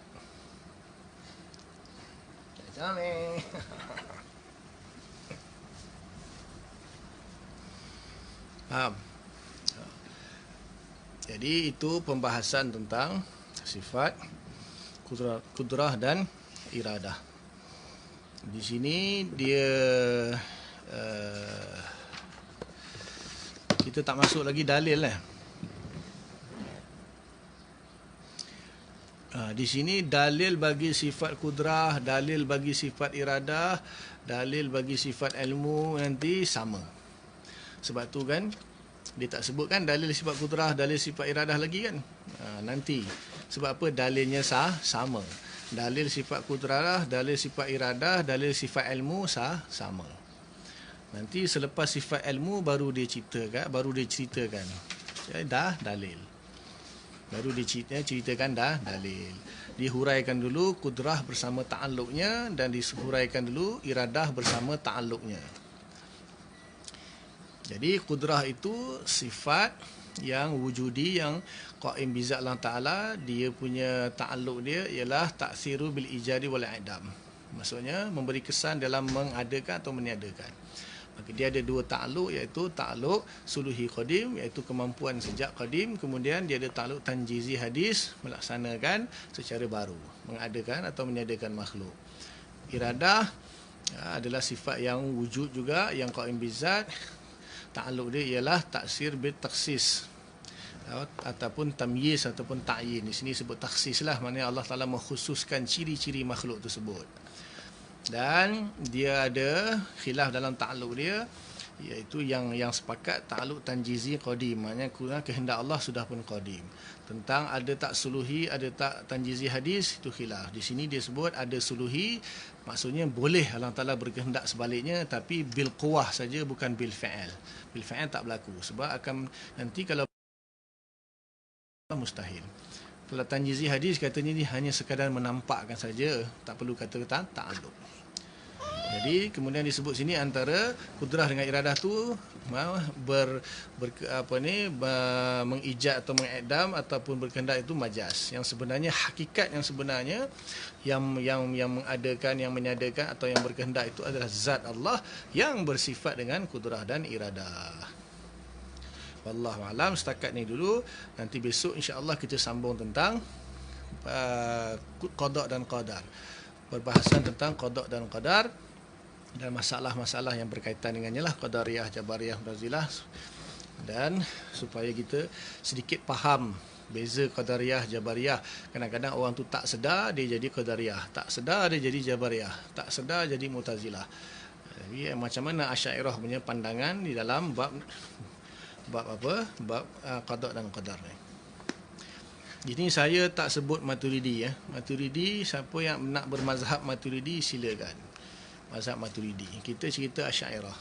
Faham? Jadi itu pembahasan tentang sifat kudrah dan iradah. Di sini dia kita tak masuk lagi dalil lah. Di sini dalil bagi sifat kudrah, dalil bagi sifat iradah, dalil bagi sifat ilmu nanti sama. Sebab tu kan dia tak sebutkan dalil sifat kudrah, dalil sifat iradah lagi kan. Nanti. Sebab apa? Dalilnya sama. Dalil sifat kudrah, dalil sifat iradah, dalil sifat ilmu sama. Nanti selepas sifat ilmu baru dia ceritakan. Dah dalil. Baru diceritakan dah dalil. Dihuraikan dulu kudrah bersama ta'alluqnya dan dihuraikan dulu iradah bersama ta'alluqnya. Jadi kudrah itu sifat yang wujudi, yang qaim bi zat Allah Ta'ala. Dia punya ta'alluq dia ialah ta'siru bil ijadi wal i'dam. Maksudnya memberi kesan dalam mengadakan atau meniadakan. Maka dia ada dua ta'alluq, iaitu ta'alluq suluhi qadim, iaitu kemampuan sejak qadim. Kemudian dia ada ta'alluq tanjizi hadis, melaksanakan secara baru, mengadakan atau meniadakan makhluk. Iradah adalah sifat yang wujud juga, yang qaim bi zat. Ta'alluq dia ialah taksir bil taksis ataupun tamyiz ataupun ta'yin. Di sini sebut taksis lah, maknanya Allah Ta'ala mengkhususkan ciri-ciri makhluk tersebut. Dan dia ada khilaf dalam ta'alluq dia, iaitu yang sepakat ta'alluq tanjizi qadim, maknanya kehendak Allah sudah pun qadim. Tentang ada tak suluhi, ada tak tanjizi hadis, itu khilaf. Di sini dia sebut ada suluhi, maksudnya boleh Allah Ta'ala berkehendak sebaliknya, tapi bil quwah saja, bukan bil fa'al. Bil fa'al tak berlaku, sebab akan nanti kalau mustahil. Kalau tanjizi hadis katanya ni hanya sekadar menampakkan saja, tak perlu kata ta'alluq. Jadi kemudian disebut sini antara kudrah dengan iradah tu mengijad atau mengidam ataupun berkehendak itu majaz. Yang sebenarnya hakikat yang sebenarnya yang mengadakan, yang menyadakan atau yang berkehendak itu adalah zat Allah yang bersifat dengan kudrah dan iradah. Wallahu alam, setakat ni dulu. Nanti besok insya-Allah kita sambung tentang qada dan qadar. Perbahasan tentang qada dan qadar dan masalah-masalah yang berkaitan dengannya lah, qadariyah, jabariyah, mu'tazilah. Dan supaya kita sedikit faham beza qadariyah, jabariyah. Kadang-kadang orang tu tak sedar dia jadi qadariyah, tak sedar dia jadi jabariyah, tak sedar jadi mu'tazilah. Jadi macam mana Asy'ariyah punya pandangan di dalam bab qada dan qadar ni. Ini saya tak sebut Maturidi ya. Maturidi, siapa yang nak bermazhab Maturidi silakan. Mazhab Maturidi. Kita cerita Asy'ariyah.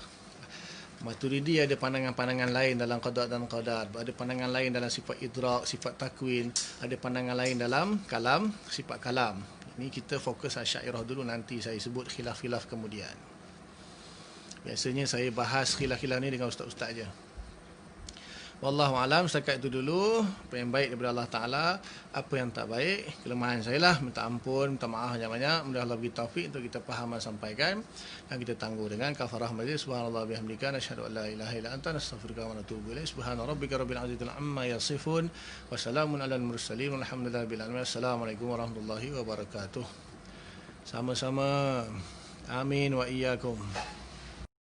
Maturidi ada pandangan-pandangan lain dalam qada dan qadar, ada pandangan lain dalam sifat idrak, sifat takwin, ada pandangan lain dalam kalam, sifat kalam. Ini kita fokus Asy'ariyah dulu, nanti saya sebut khilaf-khilaf kemudian. Biasanya saya bahas khilaf-khilaf ni dengan ustaz-ustaz je. Wallahu alam, setakat itu dulu. Apa yang baik daripada Allah Ta'ala, apa yang tak baik, kelemahan saya lah, minta ampun, minta maaf banyak-banyak. Mudah Allah beri taufik untuk kita faham dan sampaikan, dan kita tangguh dengan kafarah majlis. Subhanallah bihamdika, nasyhadu an la ilaha illa anta, nastaghfiruka wa natubu ilaik. Subhana rabbika rabbil izzati amma yasifun, wa salamun alal mursalin, walhamdulillahi rabbil alamin. Assalamualaikum warahmatullahi wabarakatuh. Sama-sama. Amin wa iyyakum.